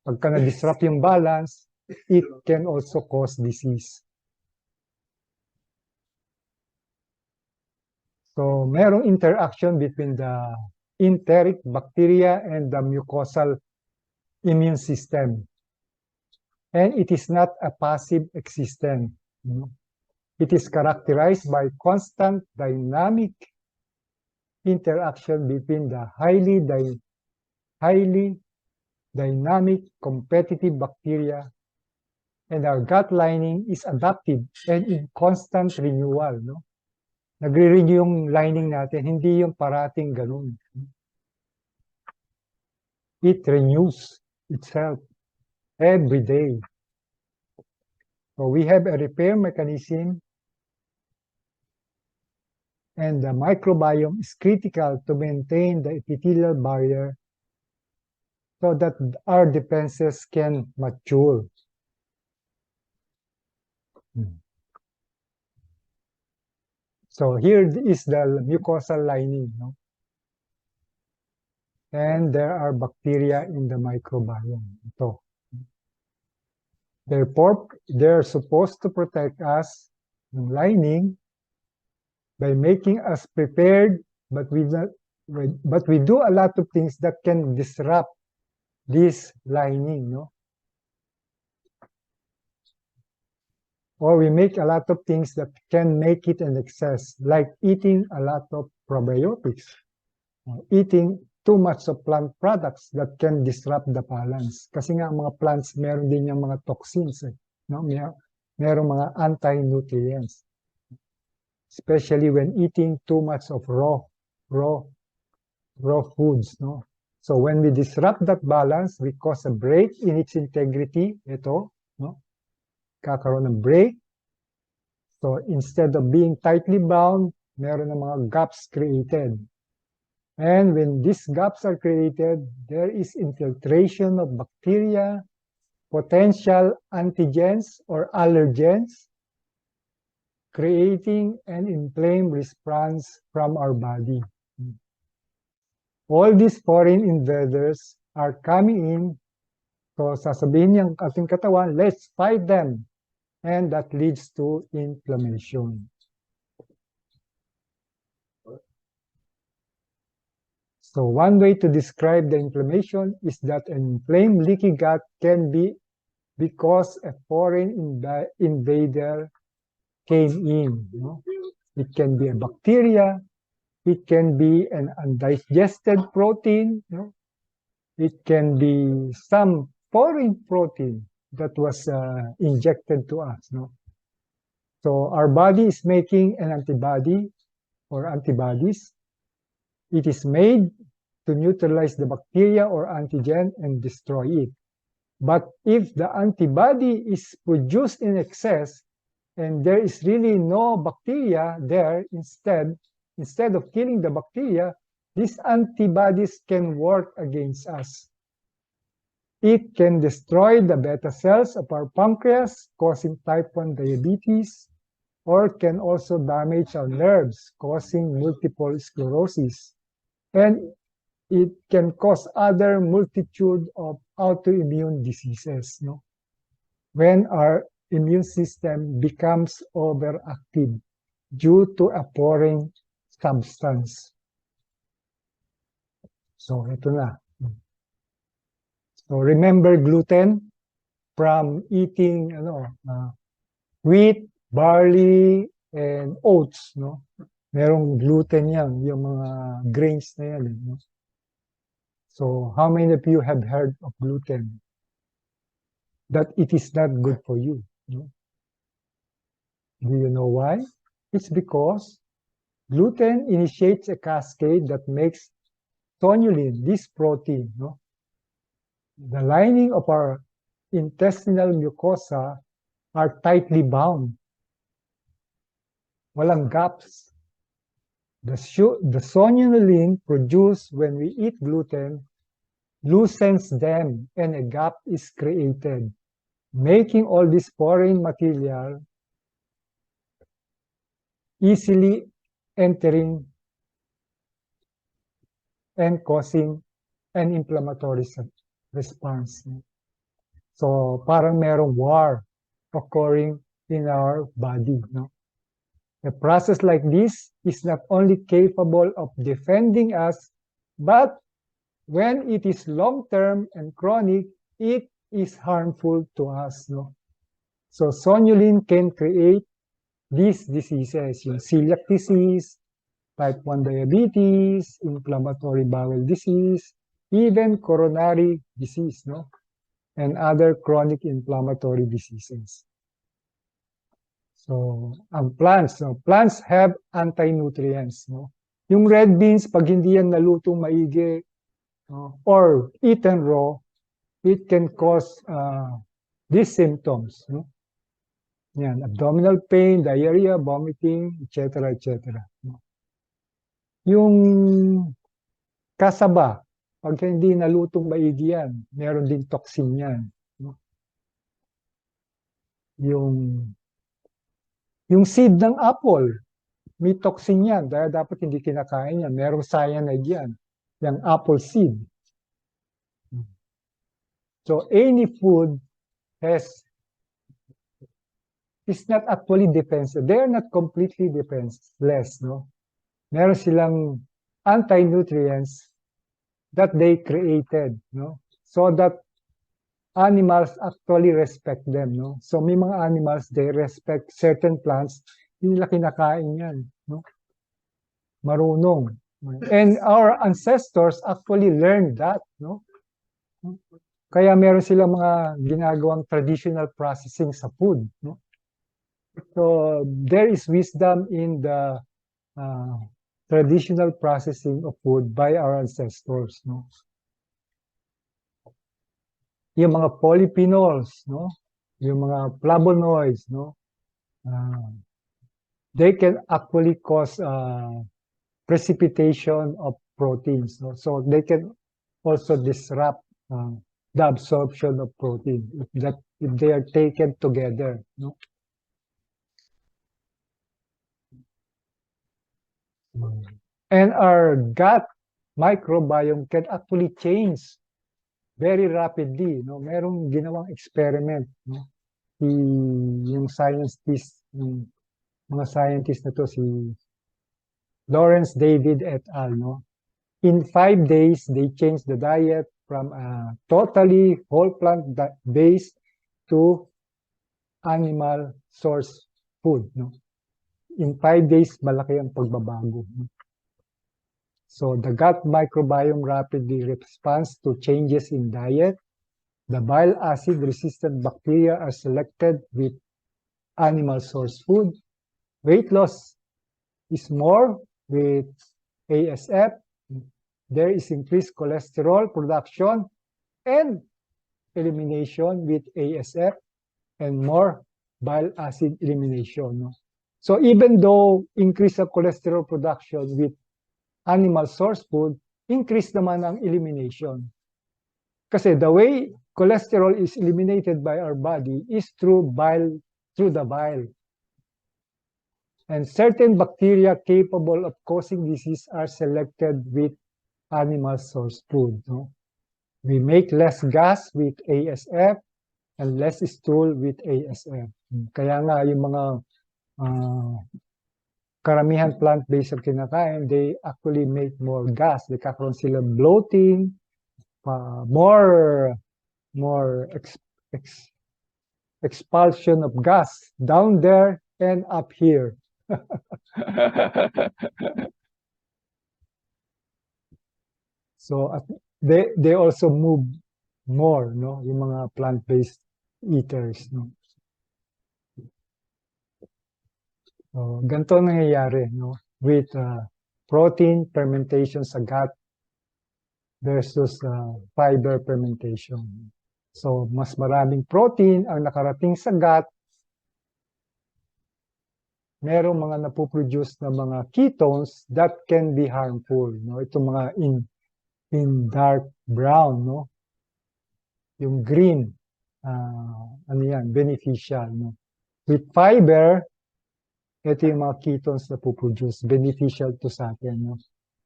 Pagka na-disrupt yung balance, it can also cause disease. So, merong interaction between the enteric bacteria and the mucosal immune system. And it is not a passive existence. It is characterized by constant dynamic interaction between the highly dynamic competitive bacteria, and our gut lining is adaptive and in constant renewal. No? Nagre-renew yung lining natin, hindi yung parating ganun. It renews itself every day. So we have a repair mechanism, and the microbiome is critical to maintain the epithelial barrier so that our defenses can mature. So here is the mucosal lining, no? And there are bacteria in the microbiome. Ito. Therefore, they're supposed to protect us, yung lining, by making us prepared, but we do a lot of things that can disrupt this lining, no? Or we make a lot of things that can make it an excess, like eating a lot of probiotics, eating too much of plant products that can disrupt the balance. Kasi nga mga plants, meron din yung mga toxins, no? Meron mga anti-nutrients, especially when eating too much of raw foods, no? So when we disrupt that balance, we cause a break in its integrity. Ito, no? Kakaroon ng break. So instead of being tightly bound, meron ng mga gaps created. And when these gaps are created, there is infiltration of bacteria, potential antigens or allergens, creating an inflamed response from our body. All these foreign invaders are coming in, so sasabihin niyang ating katawan, let's fight them. And that leads to inflammation. So one way to describe the inflammation is that an inflamed leaky gut can be because a foreign invader came in. No? It can be a bacteria, it can be an undigested protein, no? It can be some foreign protein that was injected to us. No? So our body is making an antibody or antibodies. It is made to neutralize the bacteria or antigen and destroy it. But if the antibody is produced in excess and there is really no bacteria there, instead of killing the bacteria, these antibodies can work against us. It can destroy the beta cells of our pancreas, causing type 1 diabetes, or can also damage our nerves, causing multiple sclerosis. And it can cause other multitude of autoimmune diseases, no? When our immune system becomes overactive due to a foreign substance. So, ito na. So, remember gluten from eating wheat, barley, and oats, no? Merong gluten yan, yung mga grains na yan. No? So, how many of you have heard of gluten? That it is not good for you. No? Do you know why? It's because gluten initiates a cascade that makes sonulin, this protein, no? The lining of our intestinal mucosa are tightly bound. Walang gaps. The sonulin produced when we eat gluten loosens them and a gap is created, making all this foreign material easily entering and causing an inflammatory response. So parang merong war occurring in our body. No? A process like this is not only capable of defending us, but when it is long-term and chronic, it is harmful to us. No? So sonulin can create these diseases, yung celiac disease, type 1 diabetes, inflammatory bowel disease, even coronary disease, no? And other chronic inflammatory diseases. So, ang plants, no? Plants have anti-nutrients, no? Yung red beans, pag hindi yan nalutong maigi, or eaten raw, it can cause these symptoms, no? Yan, abdominal pain, diarrhea, vomiting, etc., etc. Yung kasaba, pag hindi nalutong maigi yan, meron din toxin yan. Yung seed ng apple, may toxin yan, dahil dapat hindi kinakain yan. Merong cyanide yan, yung apple seed. So any food is not actually defensive. They are not completely defenseless, no? Meron silang anti-nutrients that they created, no? So that animals actually respect them, no? So may mga animals, they respect certain plants, hindi nila kinakain yan, no? Marunong. And our ancestors actually learned that, no? Kaya meron silang mga ginagawang traditional processing sa food, no? So there is wisdom in the traditional processing of food by our ancestors, no? Yung mga polyphenols, no? Yung mga flavonoids, no? They can actually cause precipitation of proteins, no? So they can also disrupt the absorption of protein if they are taken together, no? And our gut microbiome can actually change very rapidly, no? Merong ginawang experiment, no? Yung mga scientists na to, si Lawrence David et al, no? In 5 days, they changed the diet from a totally whole plant based to animal source food, no? In 5 days, malaki ang pagbabago. So the gut microbiome rapidly responds to changes in diet. The bile acid-resistant bacteria are selected with animal source food. Weight loss is more with ASF. There is increased cholesterol production and elimination with ASF and more bile acid elimination. No? So even though increase the cholesterol production with animal source food, increase naman ang elimination. Kasi the way cholesterol is eliminated by our body is through the bile. And certain bacteria capable of causing disease are selected with animal source food. No? We make less gas with ASF and less stool with ASF. Kaya nga yung mga karamihan plant-based ang kinakain, they actually make more gas. Nagkakaroon sila bloating, more expulsion of gas down there and up here. So they also move more, no, yung mga plant-based eaters, no. So ganito nangyayari, no, with protein fermentation sa gut versus fiber fermentation. So mas maraming protein ang nakarating sa gut, merong mga napoproduce na mga ketones that can be harmful, no. Itong mga in dark brown, no? Yung green, ano yan, beneficial, no? With fiber, ito yung mga ketones na puproduce, beneficial to sa atin, no?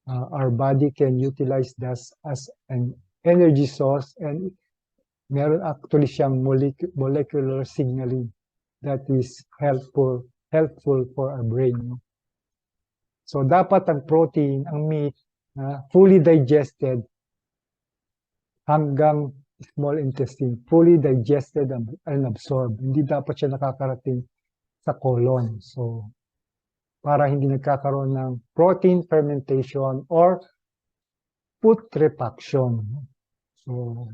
Our body can utilize that as an energy source and meron actually siyang molecular signaling that is helpful for our brain, no? So dapat ang protein, ang meat, fully digested hanggang small intestine, fully digested and absorbed. Hindi dapat siya nakakarating sa colon. So, para hindi nagkakaroon ng protein fermentation or putrefaction. So,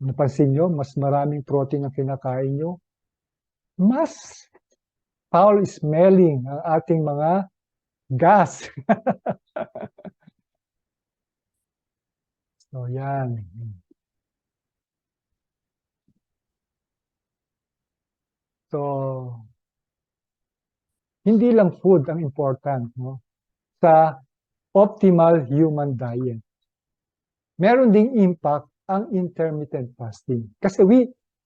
napansin nyo, mas maraming protein ang kinakain nyo, mas foul smelling ang ating mga gas. So, yan. So, hindi lang food ang important, no, sa optimal human diet. Meron ding impact ang intermittent fasting. Kasi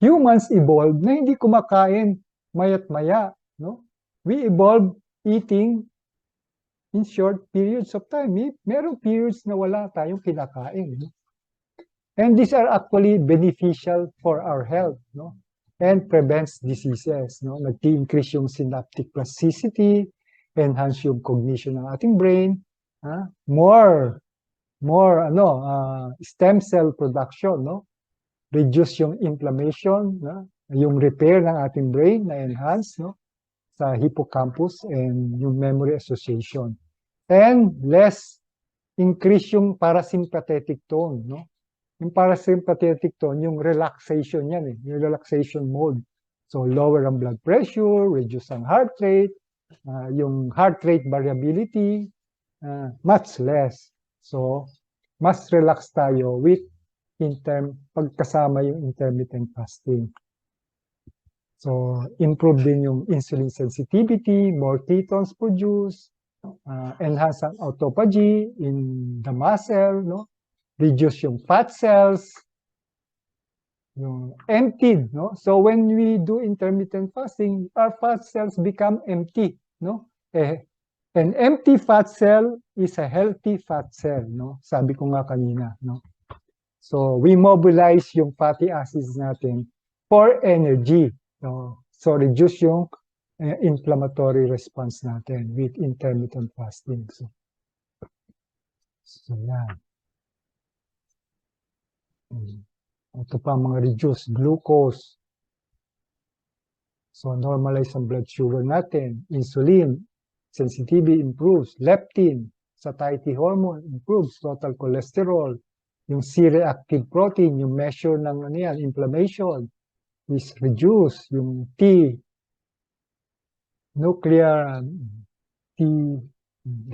humans evolved na hindi kumakain mayat maya, no? We evolved eating in short periods of time. Merong periods na wala tayong kinakain, no? And these are actually beneficial for our health, no? And prevents diseases, no? Nag-increase yung synaptic plasticity, enhance yung cognition ng ating brain, more stem cell production, no? Reduce yung inflammation, no? Yung repair ng ating brain na enhance, no? Sa hippocampus and yung memory association. And less increase yung parasympathetic tone, no? Yung parasympathetic tone, yung relaxation yan, yung relaxation mode. So lower ang blood pressure, reduce ang heart rate, yung heart rate variability, much less. So mas relax tayo with pagkasama yung intermittent fasting. So improve din yung insulin sensitivity, more ketones produced, enhance ang autophagy in the muscle, no? Reduce yung fat cells, yung emptied, no? So when we do intermittent fasting, our fat cells become empty, no? An empty fat cell is a healthy fat cell, no? Sabi ko nga kanina, no? So we mobilize yung fatty acids natin for energy, no? So reduce yung inflammatory response natin with intermittent fasting. So yan. Ito pa mga reduce glucose. So normalize ang blood sugar natin. Insulin sensitivity improves. Leptin, satiety hormone improves. Total cholesterol. Yung C-reactive protein, yung measure ng inflammation is reduced. Yung hindi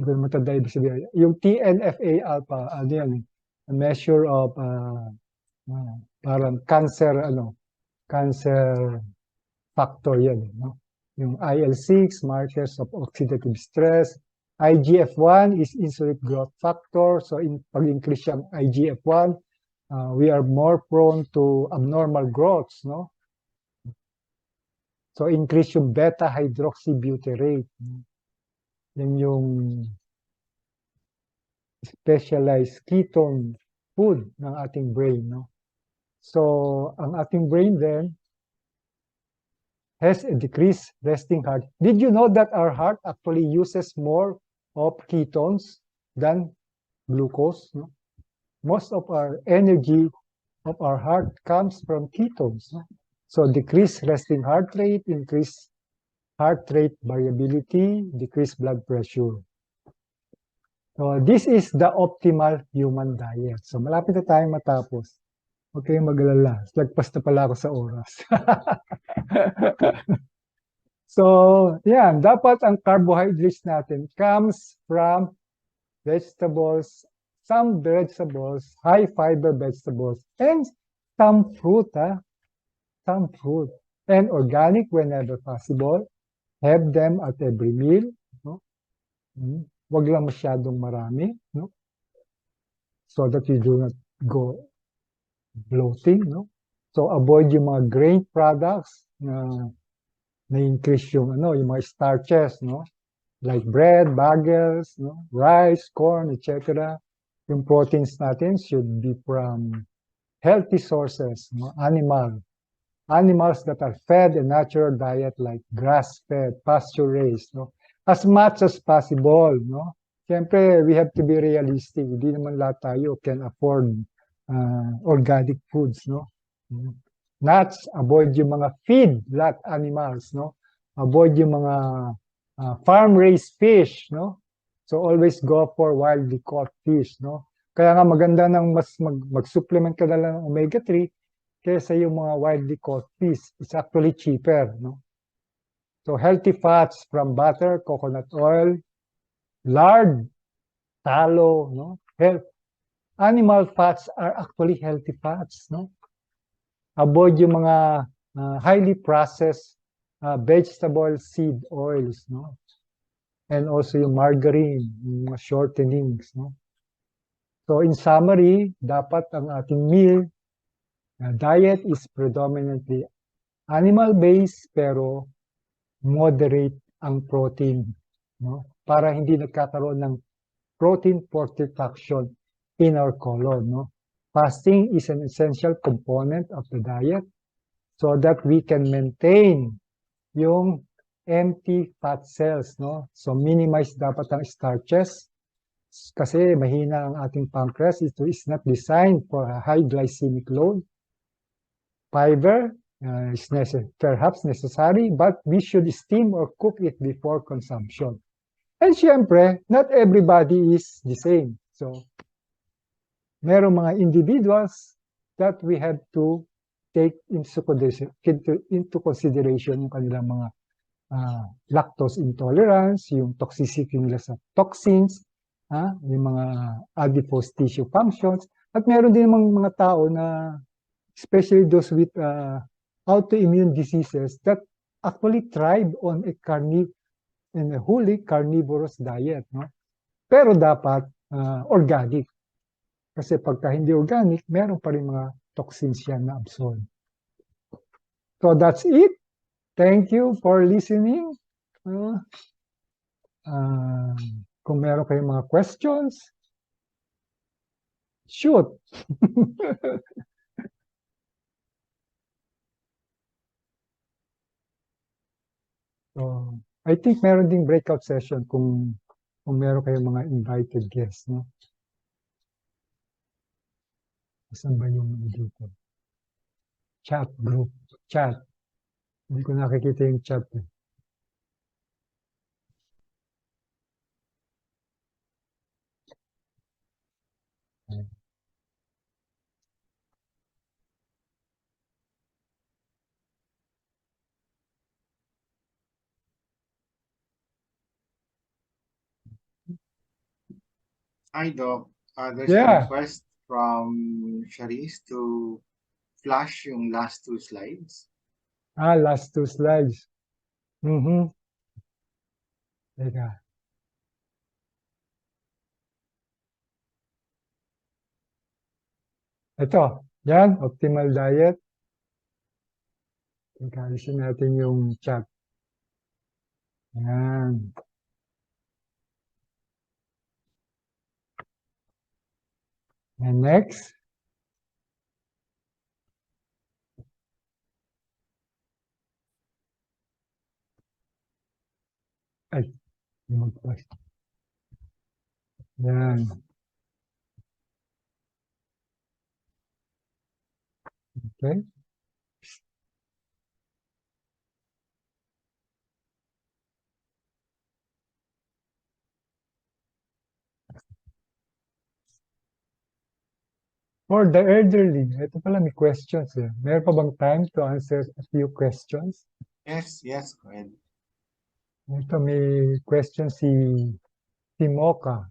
ko matanda ibig sabihin. Yung TNF-alpha, a measure of parang cancer factor yan, no? Yung IL-6, markers of oxidative stress. IGF-1 is insulin growth factor. So pag-increase yung IGF-1, we are more prone to abnormal growths, no? So, increase yung beta-hydroxybutyrate. Yan yung specialized ketone food ng ating brain, no? So, ang ating brain then has a decreased resting heart. Did you know that our heart actually uses more of ketones than glucose? No? Most of our energy of our heart comes from ketones. No? So decreased resting heart rate, increased heart rate variability, decreased blood pressure. So this is the optimal human diet. So malapit na tayong matapos. Huwag kayong mag-alala. Lagpas na pala ako sa oras. So, yan. Dapat ang carbohydrates natin comes from vegetables, some vegetables, high-fiber vegetables, and some fruit, some fruit. And organic whenever possible. Have them at every meal. No? Wag lang masyadong marami. No? So that you do not go bloating. No? So avoid yung mga grain products na na-increase yung yung mga starches, no? Like bread, bagels, no? Rice, corn, etc. Yung proteins natin should be from healthy sources, no? Animals that are fed a natural diet like grass-fed, pasture-raised, no? As much as possible, no? Siyempre, we have to be realistic. Hindi naman lahat tayo can afford organic foods, no? Nuts, avoid yung mga feed-lot animals, no? Avoid yung mga farm-raised fish, no? So always go for wildly caught fish, no? Kaya nga maganda nang mas mag-supplement ka na lang ng omega-3 kaysa yung mga wildly caught fish. It's actually cheaper, no? So healthy fats from butter, coconut oil, lard, tallow, no? Animal fats are actually healthy fats, no? Avoid yung mga highly processed vegetable seed oils, no? And also yung margarine, yung mga shortenings, no? So in summary, dapat ang ating meal diet is predominantly animal-based pero moderate ang protein, no? Para hindi nagkakaroon ng protein putrefaction in our colon, no? Fasting is an essential component of the diet so that we can maintain yung empty fat cells, no? So minimize dapat ang starches kasi mahina ang ating pancreas. Ito is not designed for a high glycemic load. Fiber is perhaps necessary, but we should steam or cook it before consumption. And syempre, not everybody is the same. So, merong mga individuals that we have to take into consideration yung kanilang mga lactose intolerance, yung toxicity nila sa toxins, yung mga adipose tissue functions, at meron din mga tao na, especially those with autoimmune diseases, that actually thrive on a wholly carnivorous diet, no? Pero dapat organic. Kasi pagka hindi organic, meron pa rin mga toxins yan na absorb. So that's it. Thank you for listening. Kung meron kayong mga questions, shoot. So, I think meron ding breakout session kung meron kayong mga invited guests, no? Saan ba yung dito? Chat group. Chat. Hindi ko nakikita yung chat. Hi, Doc. There's a request from Sharice to flash yung last two slides. Last two slides. Teka. Ito, yan, optimal diet. Ikalisin natin yung chat. Yan. And next. Ay, mag-post. Yan. Okay. For the elderly, ito pala may questions eh. Meron pa bang time to answer a few questions? Yes, yes, go ahead. Ito may question si Mocha.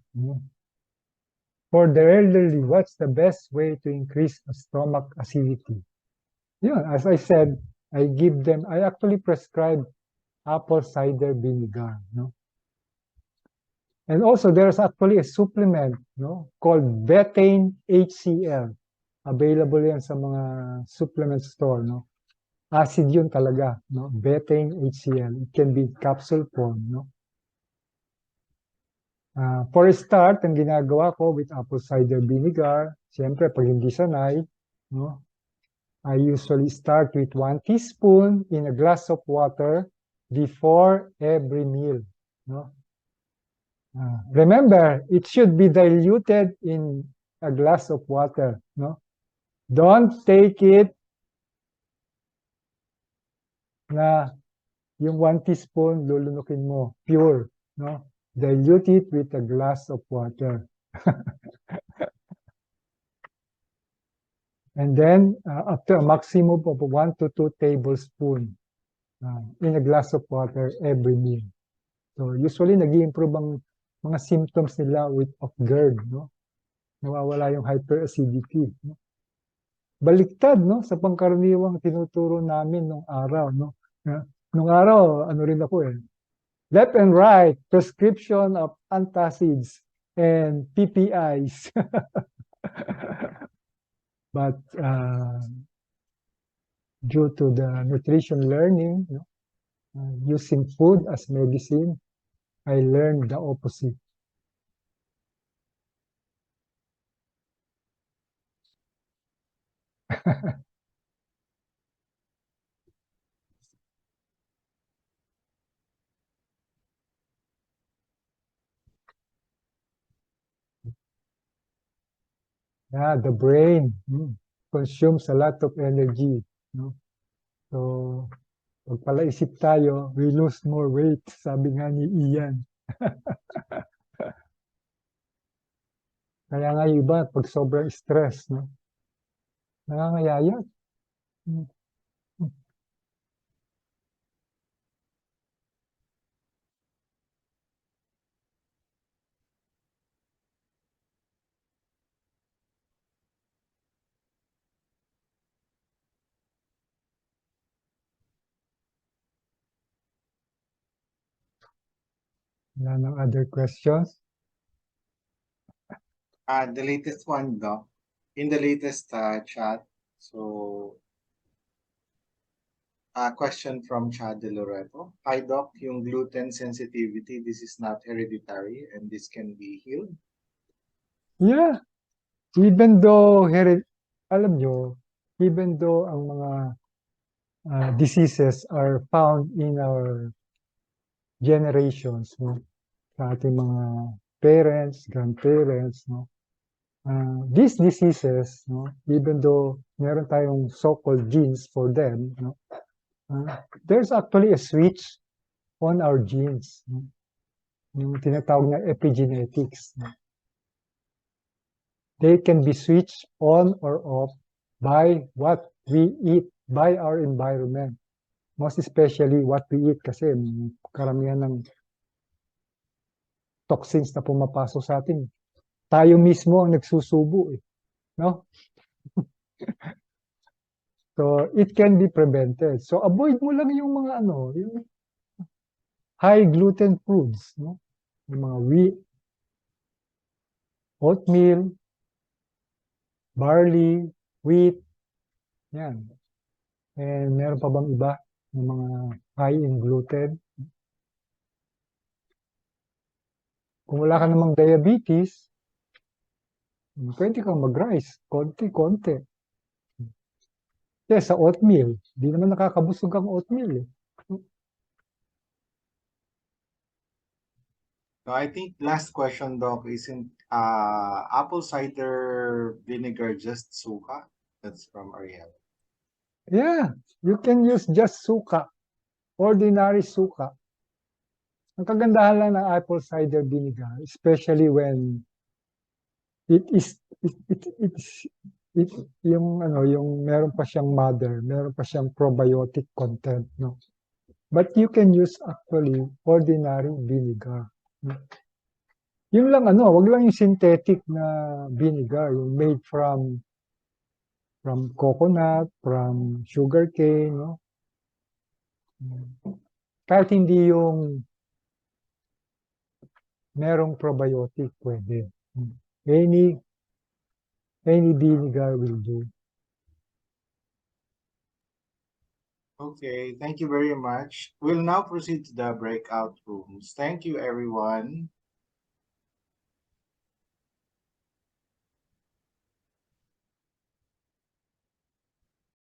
For the elderly, what's the best way to increase stomach acidity? Yeah, as I said, I actually prescribe apple cider vinegar. No? And also, there's actually a supplement called betaine HCl. Available yan sa mga supplement store. No? Acid yun talaga. No? Betaine HCl. It can be capsule form. No? For a start, ang ginagawa ko with apple cider vinegar, siyempre pag hindi sanay, no? I usually start with 1 teaspoon in a glass of water before every meal. No? Remember, it should be diluted in a glass of water. No? Don't take it na yung 1 teaspoon lulunukin mo, pure. No? Dilute it with a glass of water. And then, up to a maximum of 1 to 2 tablespoons in a glass of water every meal. So usually nag-i-improve ang mga symptoms nila of GERD, no? Nawawala yung hyperacidity. No? Baliktad, no? Sa pangkaraniwang tinuturo namin nung araw, no? Nung araw, ano rin ako eh. Left and right, prescription of antacids and PPIs. But due to the nutrition learning, using food as medicine, I learned the opposite. Yeah, the brain consumes a lot of energy. No? So, pag palaisip tayo, we lose more weight, sabi nga ni Ian. Kaya nga yung iba, pag sobrang stress, no? Nangangayayat. Wala nang other questions? The latest one, Doc, in the latest chat, so a question from Chad De Loreto. Hi, Doc, yung gluten sensitivity, this is not hereditary and this can be healed? Yeah. Even though, alam nyo, even though ang mga diseases are found in our generations, no? Sa ating mga parents, grandparents, no? These diseases, no? Even though meron tayong so-called genes for them, no? There's actually a switch on our genes, no? Yung tinatawag na epigenetics. No? They can be switched on or off by what we eat, by our environment. Most especially what we eat kasi karamihan ng toxins na pumapasok sa atin. Tayo mismo ang nagsusubo eh. No? So it can be prevented. So avoid mo lang yung mga yung high gluten foods, no? Yung mga wheat, oatmeal, barley, wheat, yan. And meron pa bang iba ng mga high in gluten? Kung wala ka namang diabetes, pwede kang mag-rice, konti-konti. Sa oatmeal, di naman nakakabusog ang oatmeal. So I think last question, Doc, isn't apple cider vinegar just suka? That's from Ariel. Yeah, you can use just suka, ordinary suka. Ang kagandahan lang ng apple cider vinegar, especially when it is it yung meron pa siyang mother, meron pa siyang probiotic content, no. But you can use actually ordinary vinegar. No? Yun lang wag lang yung synthetic na vinegar, yung made from coconut, from sugarcane, no. Kahit hindi yung merong probiotic, pwede. Any vinegar will do. Okay, thank you very much. We'll now proceed to the breakout rooms. Thank you, everyone.